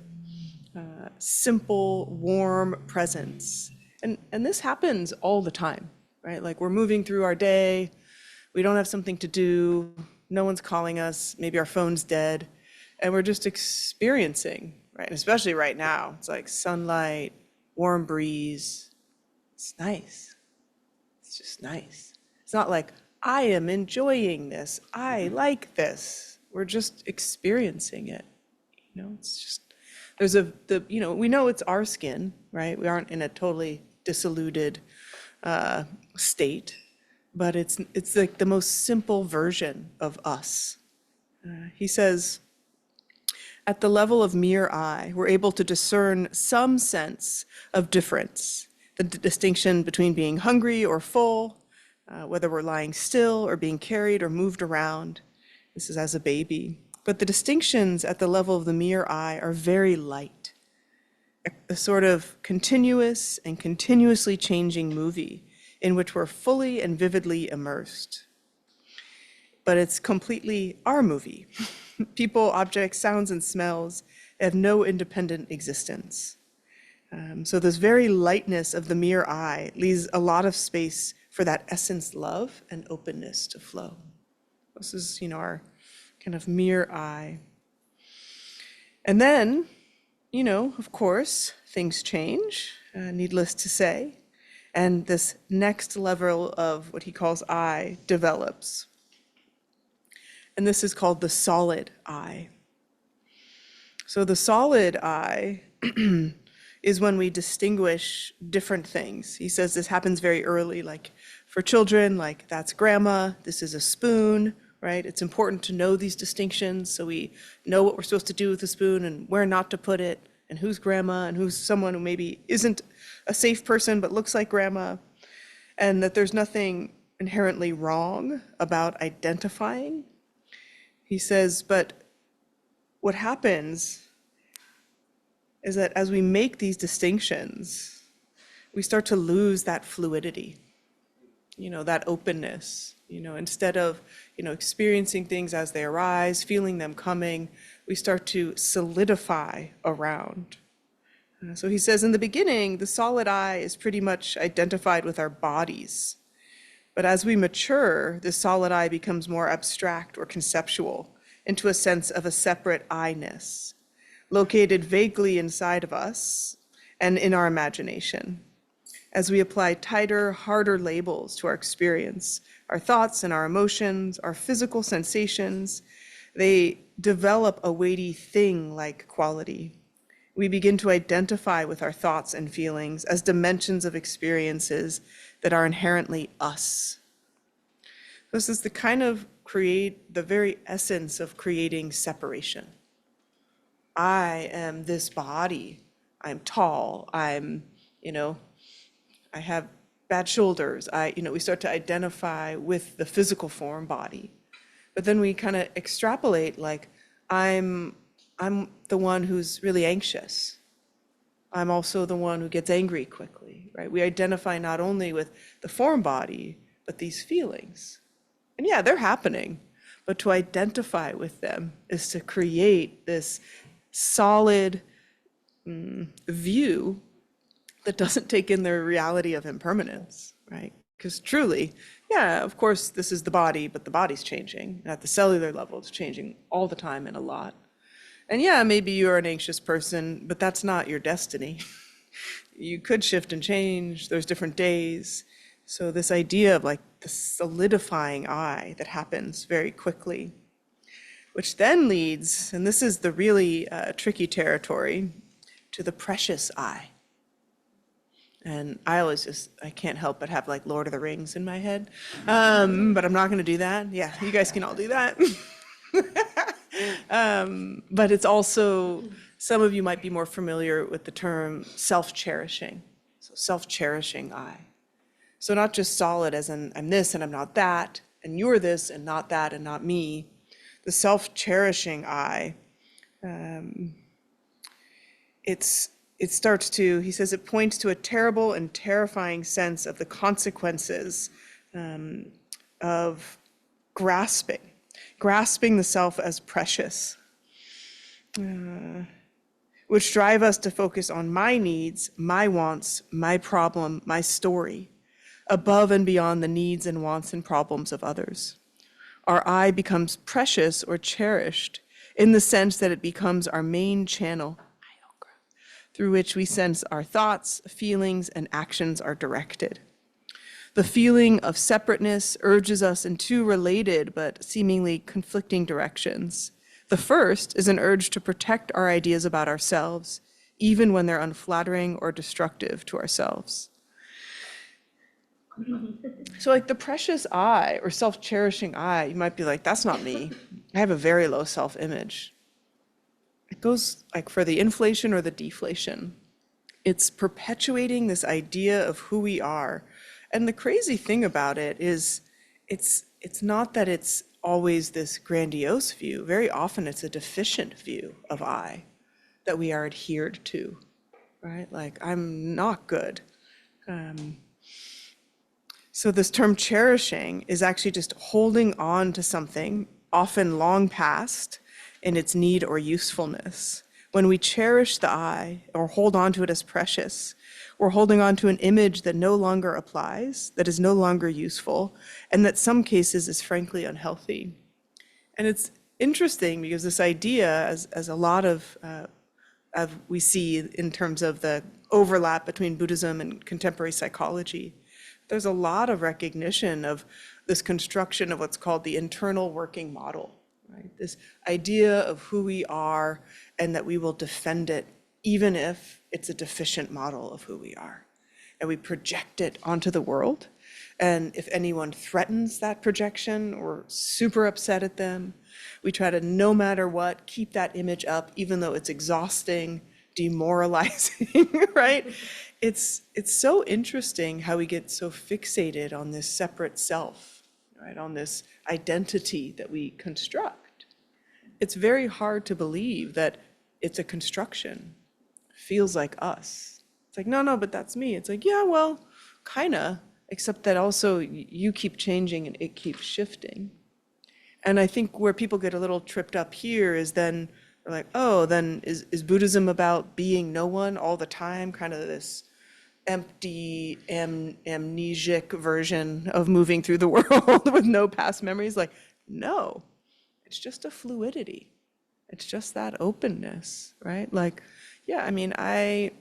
simple, warm presence. And this happens all the time, right? Like we're moving through our day, we don't have something to do, no one's calling us, maybe our phone's dead, and we're just experiencing, right? And especially right now, it's like sunlight, warm breeze. It's nice. It's just nice. It's not like, I am enjoying this, I like this. We're just experiencing it. It's just, we know it's our skin, right? We aren't in a totally disillusioned state, but it's like the most simple version of us. He says, at the level of mere I, we're able to discern some sense of difference, the distinction between being hungry or full, whether we're lying still or being carried or moved around. This is as a baby. But the distinctions at the level of the mere I are very light, a sort of continuous and continuously changing movie in which we're fully and vividly immersed. But it's completely our movie. People, objects, sounds, and smells have no independent existence. So this very lightness of the mere I leaves a lot of space for that essence love and openness to flow. This is, our kind of mere I. And then, of course, things change, needless to say, and this next level of what he calls I develops. And this is called the solid I. So the solid I is when we distinguish different things. He says this happens very early, like for children, like that's grandma, this is a spoon, right? It's important to know these distinctions so we know what we're supposed to do with the spoon and where not to put it, and who's grandma and who's someone who maybe isn't a safe person but looks like grandma, and that there's nothing inherently wrong about identifying. He says, but what happens is that as we make these distinctions, we start to lose that fluidity, that openness. Instead of, experiencing things as they arise, feeling them coming, we start to solidify around. So he says in the beginning, the solid I is pretty much identified with our bodies. But as we mature, the solid I becomes more abstract or conceptual into a sense of a separate I-ness, located vaguely inside of us and in our imagination. As we apply tighter, harder labels to our experience, our thoughts and our emotions, our physical sensations, they develop a weighty thing-like quality. We begin to identify with our thoughts and feelings as dimensions of experiences that are inherently us. This is the kind of the very essence of creating separation. I am this body. I'm tall. I have bad shoulders. We start to identify with the physical form body. But then we kind of extrapolate, like, I'm the one who's really anxious. I'm also the one who gets angry quickly, right? We identify not only with the form body, but these feelings. And yeah, they're happening, but to identify with them is to create this solid view that doesn't take in the reality of impermanence, right? Because truly, yeah, of course, this is the body, but the body's changing. At the cellular level, it's changing all the time and a lot. And yeah, maybe you're an anxious person, but that's not your destiny. You could shift and change. There's different days. So this idea of like the solidifying I that happens very quickly, which then leads, and this is the really tricky territory, to the precious I. And I can't help but have like Lord of the Rings in my head, but I'm not gonna do that. Yeah, you guys can all do that. But it's also, some of you might be more familiar with the term self-cherishing. So self-cherishing I. So not just solid as in I'm this and I'm not that, and you're this and not that and not me. The self-cherishing I, it starts to, he says, it points to a terrible and terrifying sense of the consequences of grasping the self as precious, which drive us to focus on my needs, my wants, my problem, my story, above and beyond the needs and wants and problems of others. Our I becomes precious or cherished in the sense that it becomes our main channel through which we sense our thoughts, feelings, and actions are directed. The feeling of separateness urges us in two related but seemingly conflicting directions. The first is an urge to protect our ideas about ourselves, even when they're unflattering or destructive to ourselves. So like the precious I or self-cherishing I, you might be like, that's not me. I have a very low self-image. It goes like for the inflation or the deflation. It's perpetuating this idea of who we are. And the crazy thing about it is it's not that it's always this grandiose view. Very often it's a deficient view of I that we are adhered to, right? Like, I'm not good. So this term cherishing is actually just holding on to something, often long past, in its need or usefulness. When we cherish the I or hold on to it as precious, we're holding on to an image that no longer applies, that is no longer useful, and that some cases is frankly unhealthy. And it's interesting because this idea, as a lot of we see in terms of the overlap between Buddhism and contemporary psychology, there's a lot of recognition of this construction of what's called the internal working model, right? This idea of who we are and that we will defend it even if it's a deficient model of who we are. And we project it onto the world. And if anyone threatens that projection, we're super upset at them. We try to, no matter what, keep that image up, even though it's exhausting, demoralizing, right? It's so interesting how we get so fixated on this separate self, right? On this identity that we construct. It's very hard to believe that it's a construction. Feels like us. It's like, no, but that's me. It's like, yeah, well, kinda, except that also you keep changing and it keeps shifting. And I think where people get a little tripped up here is then they're like, oh, then is Buddhism about being no one all the time? Kind of this empty, amnesic version of moving through the world with no past memories? Like, no, it's just a fluidity. It's just that openness, right? Like, yeah, I mean, I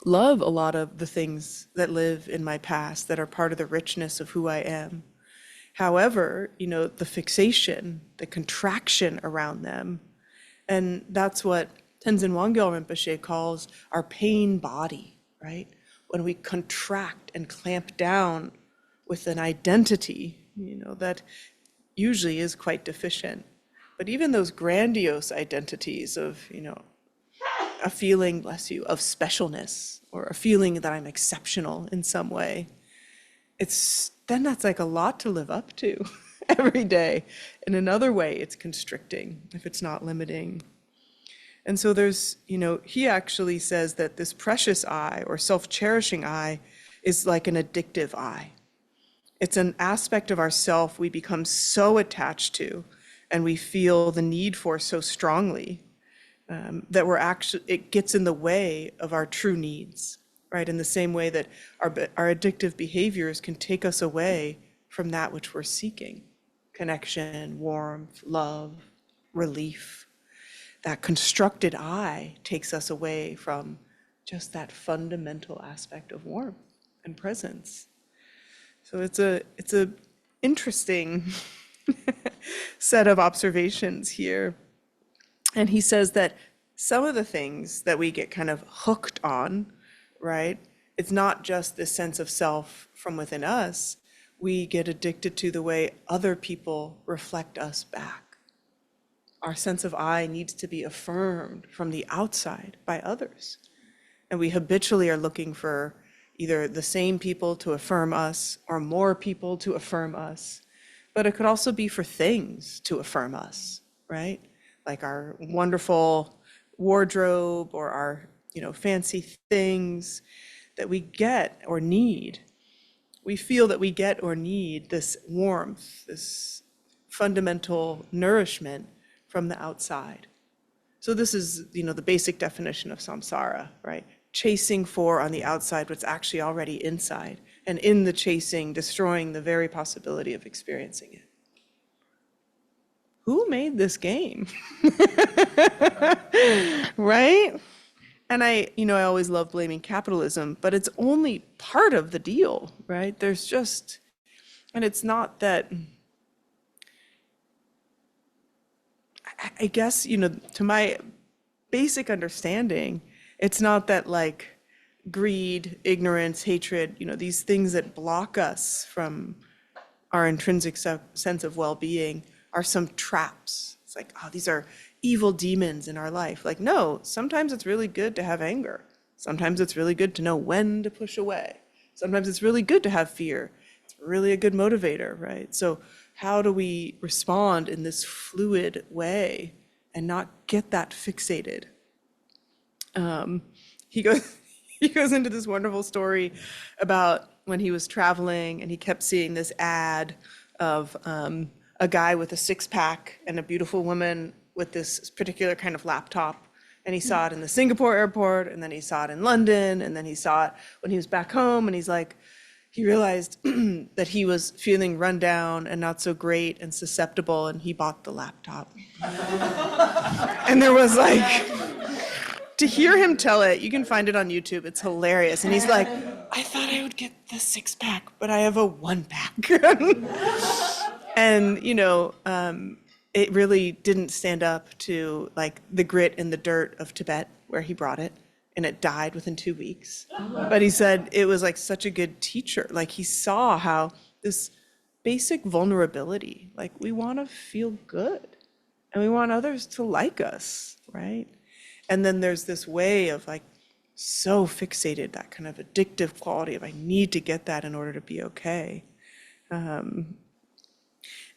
love a lot of the things that live in my past that are part of the richness of who I am. However, the fixation, the contraction around them, and that's what Tenzin Wangyal Rinpoche calls our pain body, right? When we contract and clamp down with an identity, that usually is quite deficient. But even those grandiose identities of, a feeling, bless you, of specialness or a feeling that I'm exceptional in some way, then that's like a lot to live up to every day. In another way, it's constricting if it's not limiting. And so there's, he actually says that this precious I or self-cherishing I is like an addictive I. It's an aspect of ourself we become so attached to and we feel the need for so strongly that it gets in the way of our true needs, right? In the same way that our addictive behaviors can take us away from that which we're seeking: connection, warmth, love, relief. That constructed I takes us away from just that fundamental aspect of warmth and presence. So it's a interesting set of observations here. And he says that some of the things that we get kind of hooked on, right? It's not just this sense of self from within us. We get addicted to the way other people reflect us back. Our sense of I needs to be affirmed from the outside by others. And we habitually are looking for either the same people to affirm us or more people to affirm us. But it could also be for things to affirm us, right? Like our wonderful wardrobe or our, fancy things that we get or need. We feel that we get or need this warmth, this fundamental nourishment from the outside. So this is, the basic definition of samsara, right? Chasing for on the outside what's actually already inside, and in the chasing, destroying the very possibility of experiencing it. Who made this game? Right? And I always love blaming capitalism, but it's only part of the deal, right? And it's not that, I guess, to my basic understanding, it's not that like greed, ignorance, hatred, these things that block us from our intrinsic sense of well-being are some traps. It's like, oh, these are evil demons in our life. Like, no, sometimes it's really good to have anger. Sometimes it's really good to know when to push away. Sometimes it's really good to have fear. It's really a good motivator, right? So how do we respond in this fluid way and not get that fixated? He goes, he goes into this wonderful story about when he was traveling and he kept seeing this ad of a guy with a six-pack and a beautiful woman with this particular kind of laptop. And he saw it in the Singapore airport, and then he saw it in London, and then he saw it when he was back home, and he's like, he realized that he was feeling run down and not so great and susceptible, and he bought the laptop. And there was like, to hear him tell it, you can find it on YouTube, it's hilarious. And he's like, I thought I would get the six-pack, but I have a one-pack. And, you know, it really didn't stand up to like the grit and the dirt of Tibet where he brought it, and it died within 2 weeks. But he said it was like such a good teacher. Like he saw how this basic vulnerability, like we want to feel good and we want others to like us, right? And then there's this way of like so fixated, that kind of addictive quality of I need to get that in order to be okay.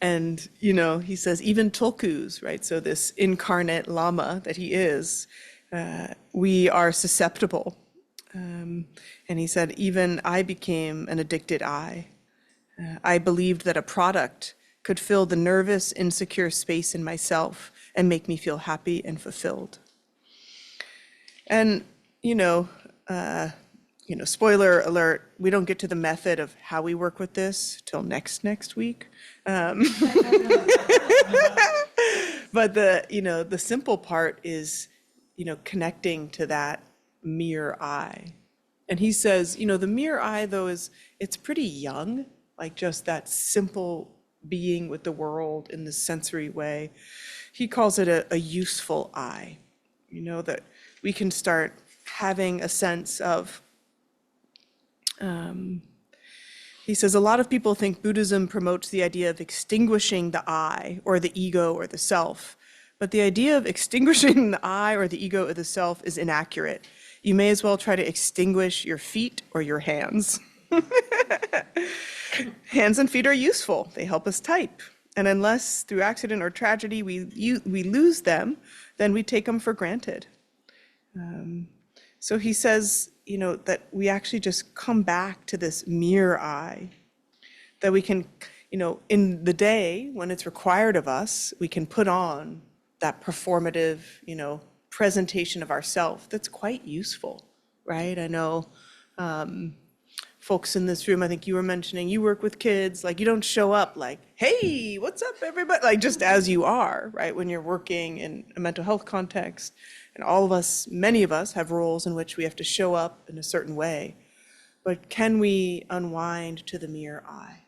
And, you know, he says even tulkus, right? So this incarnate Lama that he is, we are susceptible. And he said, even I became an addicted I. I believed that a product could fill the nervous, insecure space in myself and make me feel happy and fulfilled. And, spoiler alert, we don't get to the method of how we work with this till next week. But the simple part is, connecting to that mere I. And he says, the mere I though it's pretty young, like just that simple being with the world in this sensory way. He calls it a useful I, that we can start having a sense of, he says, a lot of people think Buddhism promotes the idea of extinguishing the I or the ego or the self, but the idea of extinguishing the I or the ego or the self is inaccurate. You may as well try to extinguish your feet or your hands. Hands and feet are useful. They help us type. And unless through accident or tragedy we lose them, then we take them for granted. So he says, that we actually just come back to this mere I, that we can, in the day when it's required of us, we can put on that performative, presentation of ourself that's quite useful, right? I know folks in this room, I think you were mentioning, you work with kids, like you don't show up like, hey, what's up everybody? Like just as you are, right? When you're working in a mental health context. And all of us, many of us have roles in which we have to show up in a certain way. But can we unwind to the mere I?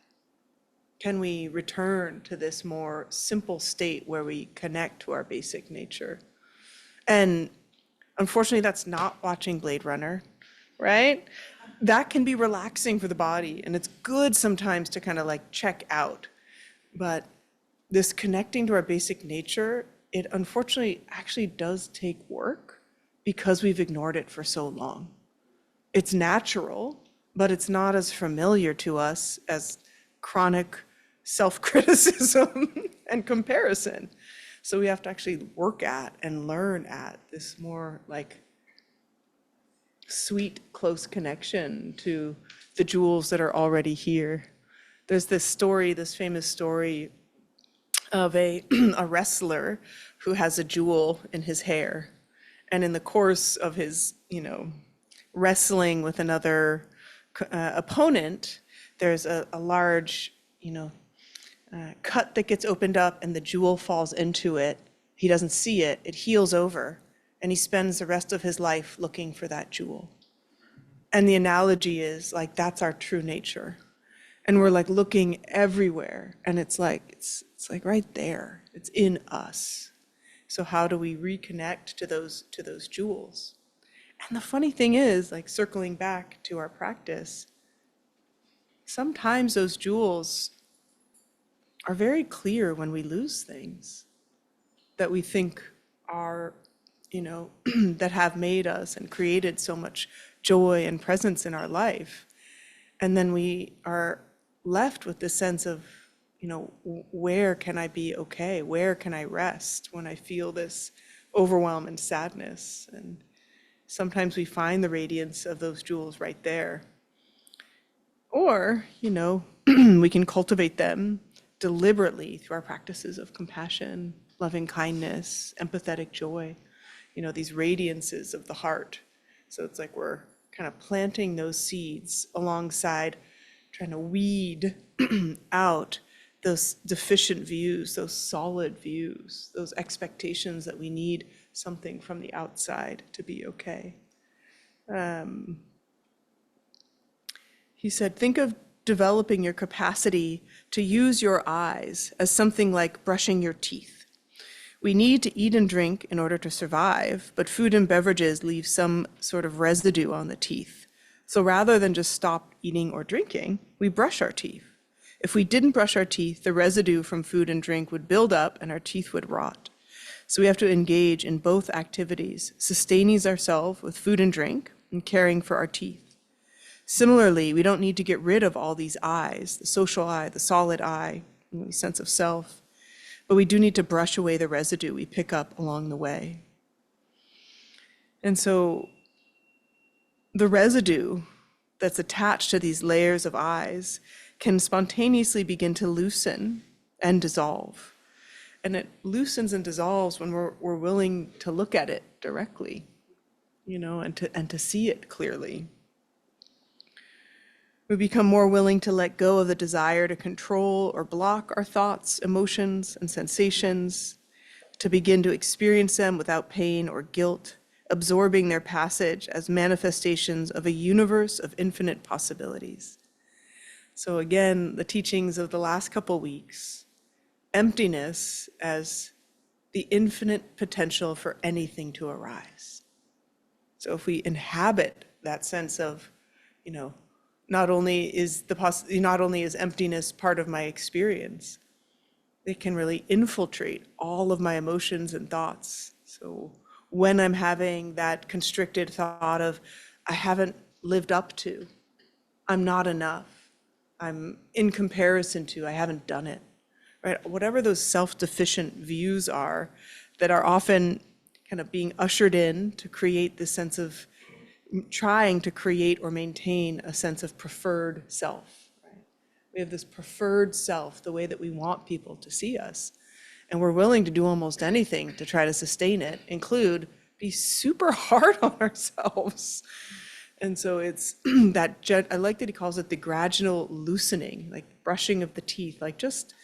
Can we return to this more simple state where we connect to our basic nature? And unfortunately, that's not watching Blade Runner, right? That can be relaxing for the body, and it's good sometimes to kind of like check out. But this connecting to our basic nature, it unfortunately actually does take work because we've ignored it for so long. It's natural, but it's not as familiar to us as chronic self-criticism and comparison. So we have to actually work at and learn at this more like sweet, close connection to the jewels that are already here. There's this story, this famous story of a wrestler who has a jewel in his hair. And in the course of his, wrestling with another opponent, there's a large, cut that gets opened up and the jewel falls into it. He doesn't see it, it heals over, and he spends the rest of his life looking for that jewel. And the analogy is like, that's our true nature. And we're like looking everywhere, and it's like right there, it's in us. So how do we reconnect to those jewels? And the funny thing is, like circling back to our practice, sometimes those jewels are very clear when we lose things that we think are, that have made us and created so much joy and presence in our life. And then we are left with this sense of, where can I be okay? Where can I rest when I feel this overwhelm and sadness? And sometimes we find the radiance of those jewels right there. Or, we can cultivate them deliberately through our practices of compassion, loving kindness, empathetic joy, these radiances of the heart. So it's like we're kind of planting those seeds alongside trying to weed out those deficient views, those solid views, those expectations that we need something from the outside to be okay. He said, think of developing your capacity to use your eyes as something like brushing your teeth. We need to eat and drink in order to survive, but food and beverages leave some sort of residue on the teeth. So rather than just stop eating or drinking, we brush our teeth. If we didn't brush our teeth, the residue from food and drink would build up and our teeth would rot. So we have to engage in both activities, sustaining ourselves with food and drink and caring for our teeth. Similarly, we don't need to get rid of all these eyes, the social eye, the solid eye, the sense of self, but we do need to brush away the residue we pick up along the way. And so the residue that's attached to these layers of eyes can spontaneously begin to loosen and dissolve. And it loosens and dissolves when we're willing to look at it directly, and to see it clearly. We become more willing to let go of the desire to control or block our thoughts, emotions, and sensations, to begin to experience them without pain or guilt, absorbing their passage as manifestations of a universe of infinite possibilities. So again, the teachings of the last couple weeks, emptiness as the infinite potential for anything to arise. So if we inhabit that sense of, not only is emptiness part of my experience, it can really infiltrate all of my emotions and thoughts. So when I'm having that constricted thought of, I haven't lived up to, I'm not enough, I'm in comparison to, I haven't done it, right? Whatever those self-deficient views are that are often kind of being ushered in to create this sense of trying to create or maintain a sense of preferred self. Right? We have this preferred self, the way that we want people to see us. And we're willing to do almost anything to try to sustain it, include be super hard on ourselves. And so it's I like that he calls it the gradual loosening, like brushing of the teeth, like just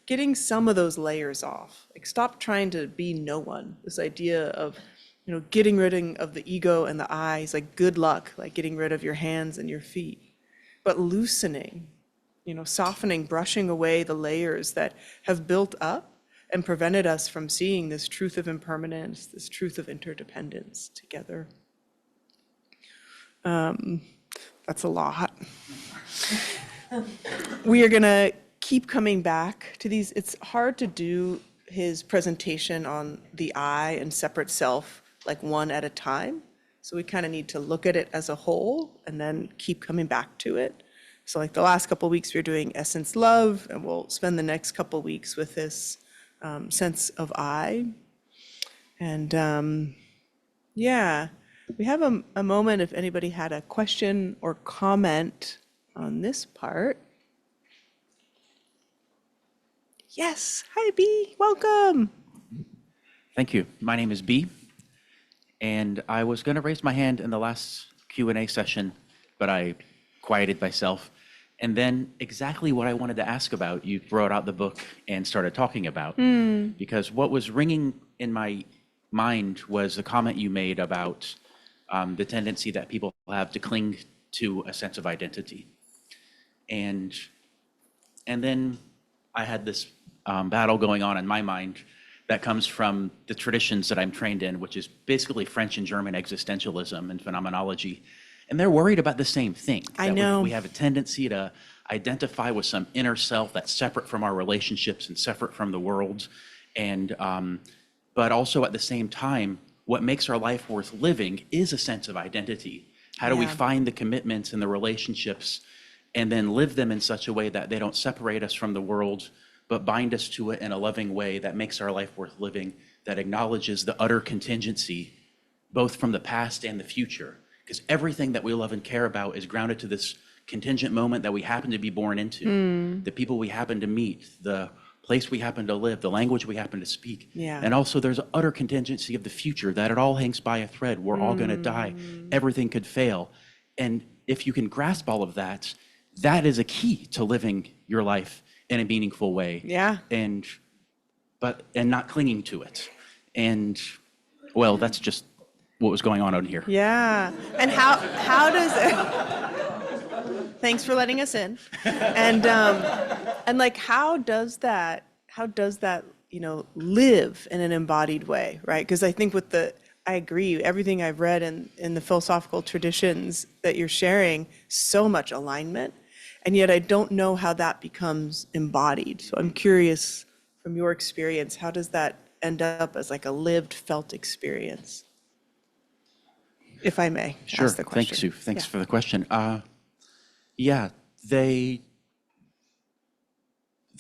getting some of those layers off. Like stop trying to be no one. This idea of getting rid of the ego and the eyes, like good luck, like getting rid of your hands and your feet, but loosening, softening, brushing away the layers that have built up and prevented us from seeing this truth of impermanence, this truth of interdependence together. That's a lot. We are gonna keep coming back to these. It's hard to do his presentation on the I and separate self like one at a time. So we kind of need to look at it as a whole and then keep coming back to it. So like the last couple of weeks, we were doing essence love, and we'll spend the next couple of weeks with this sense of I. And yeah, we have a moment if anybody had a question or comment on this part. Yes, hi B, welcome. Thank you. My name is B, and I was going to raise my hand in the last Q&A session, but I quieted myself. And then exactly what I wanted to ask about, you brought out the book and started talking about. Because what was ringing in my mind was the comment you made about the tendency that people have to cling to a sense of identity. And then I had this battle going on in my mind that comes from the traditions that I'm trained in, which is basically French and German existentialism and phenomenology. And they're worried about the same thing. I know. We have a tendency to identify with some inner self that's separate from our relationships and separate from the world. And, but also at the same time, what makes our life worth living is a sense of identity. How do we find the commitments and the relationships and then live them in such a way that they don't separate us from the world, but bind us to it in a loving way that makes our life worth living, that acknowledges the utter contingency, both from the past and the future. Because everything that we love and care about is grounded to this contingent moment that we happen to be born into, the people we happen to meet, the place we happen to live, the language we happen to speak. Yeah. And also there's utter contingency of the future, that it all hangs by a thread. We're all gonna die. Everything could fail. And if you can grasp all of that, that is a key to living your life in a meaningful way. Yeah. And not clinging to it. And well, that's just what was going on here. Yeah. And how does it, thanks for letting us in. And like, how does that, live in an embodied way, right? Because I think I agree, everything I've read in the philosophical traditions that you're sharing, so much alignment. And yet I don't know how that becomes embodied. So I'm curious, from your experience, how does that end up as like a lived, felt experience? If I may ask the question. Thanks, Sue. Thanks Yeah. for the question. Yeah, the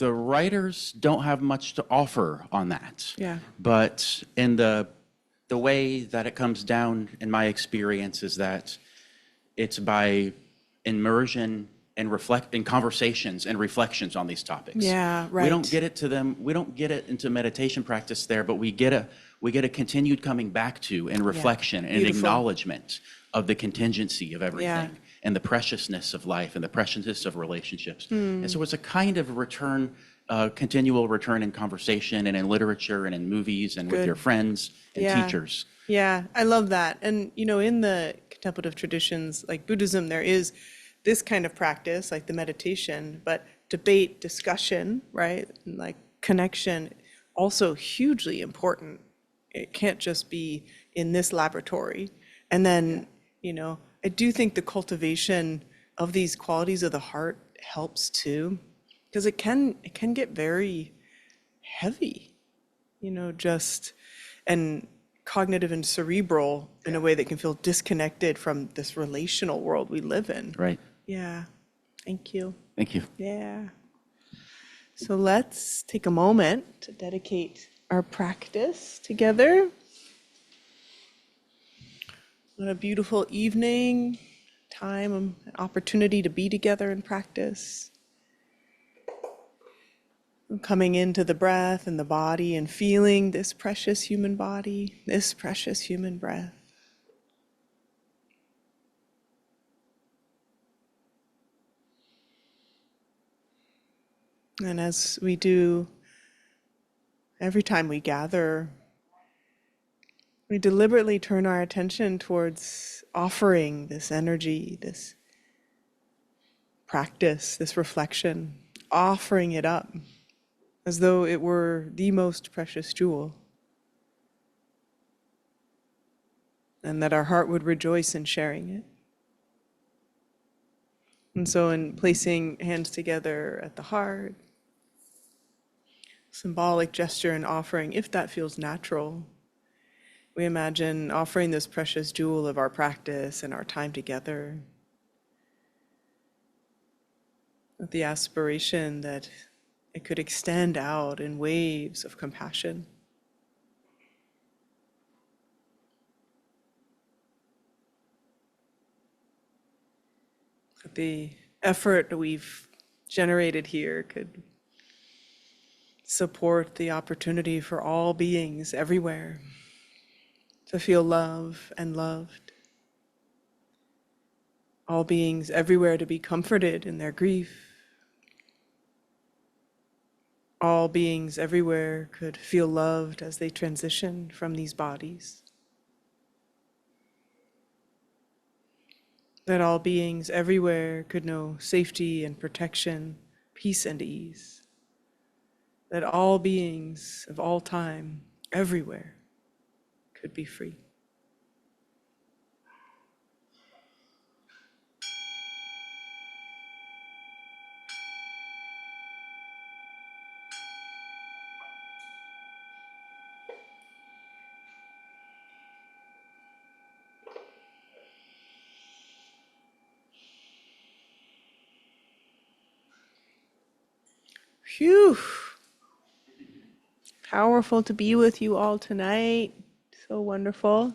writers don't have much to offer on that. Yeah. But in the way that it comes down, in my experience, is that it's by immersion and in conversations and reflections on these topics. Yeah, We don't right. get it to them. We don't get it into meditation practice there, but we get a continued coming back to and reflection and Beautiful. acknowledgement of the contingency of everything Yeah. and the preciousness of life and the preciousness of relationships. Hmm. And so it's a kind of return, continual return in conversation and in literature and in movies and with Good. your friends and Yeah. teachers. Yeah, I love that. And, in the contemplative traditions like Buddhism, there is this kind of practice, like the meditation, but debate, discussion, right? And like connection, also hugely important. It can't just be in this laboratory. And then, I do think the cultivation of these qualities of the heart helps too, because it can get very heavy, and cognitive and cerebral in a way that can feel disconnected from this relational world we live in. Right. Yeah, thank you. Thank you. Yeah. So let's take a moment to dedicate our practice together. What a beautiful evening, time, an opportunity to be together and practice. Coming into the breath and the body and feeling this precious human body, this precious human breath. And as we do every time we gather, we deliberately turn our attention towards offering this energy, this practice, this reflection, offering it up as though it were the most precious jewel. And that our heart would rejoice in sharing it. And so in placing hands together at the heart, symbolic gesture and offering, if that feels natural, we imagine offering this precious jewel of our practice and our time together with the aspiration that it could extend out in waves of compassion. That the effort that we've generated here could support the opportunity for all beings everywhere to feel love and loved. All beings everywhere to be comforted in their grief. All beings everywhere could feel loved as they transition from these bodies. That all beings everywhere could know safety and protection, peace and ease. That all beings of all time, everywhere, could be free. Phew. Powerful to be with you all tonight. So wonderful.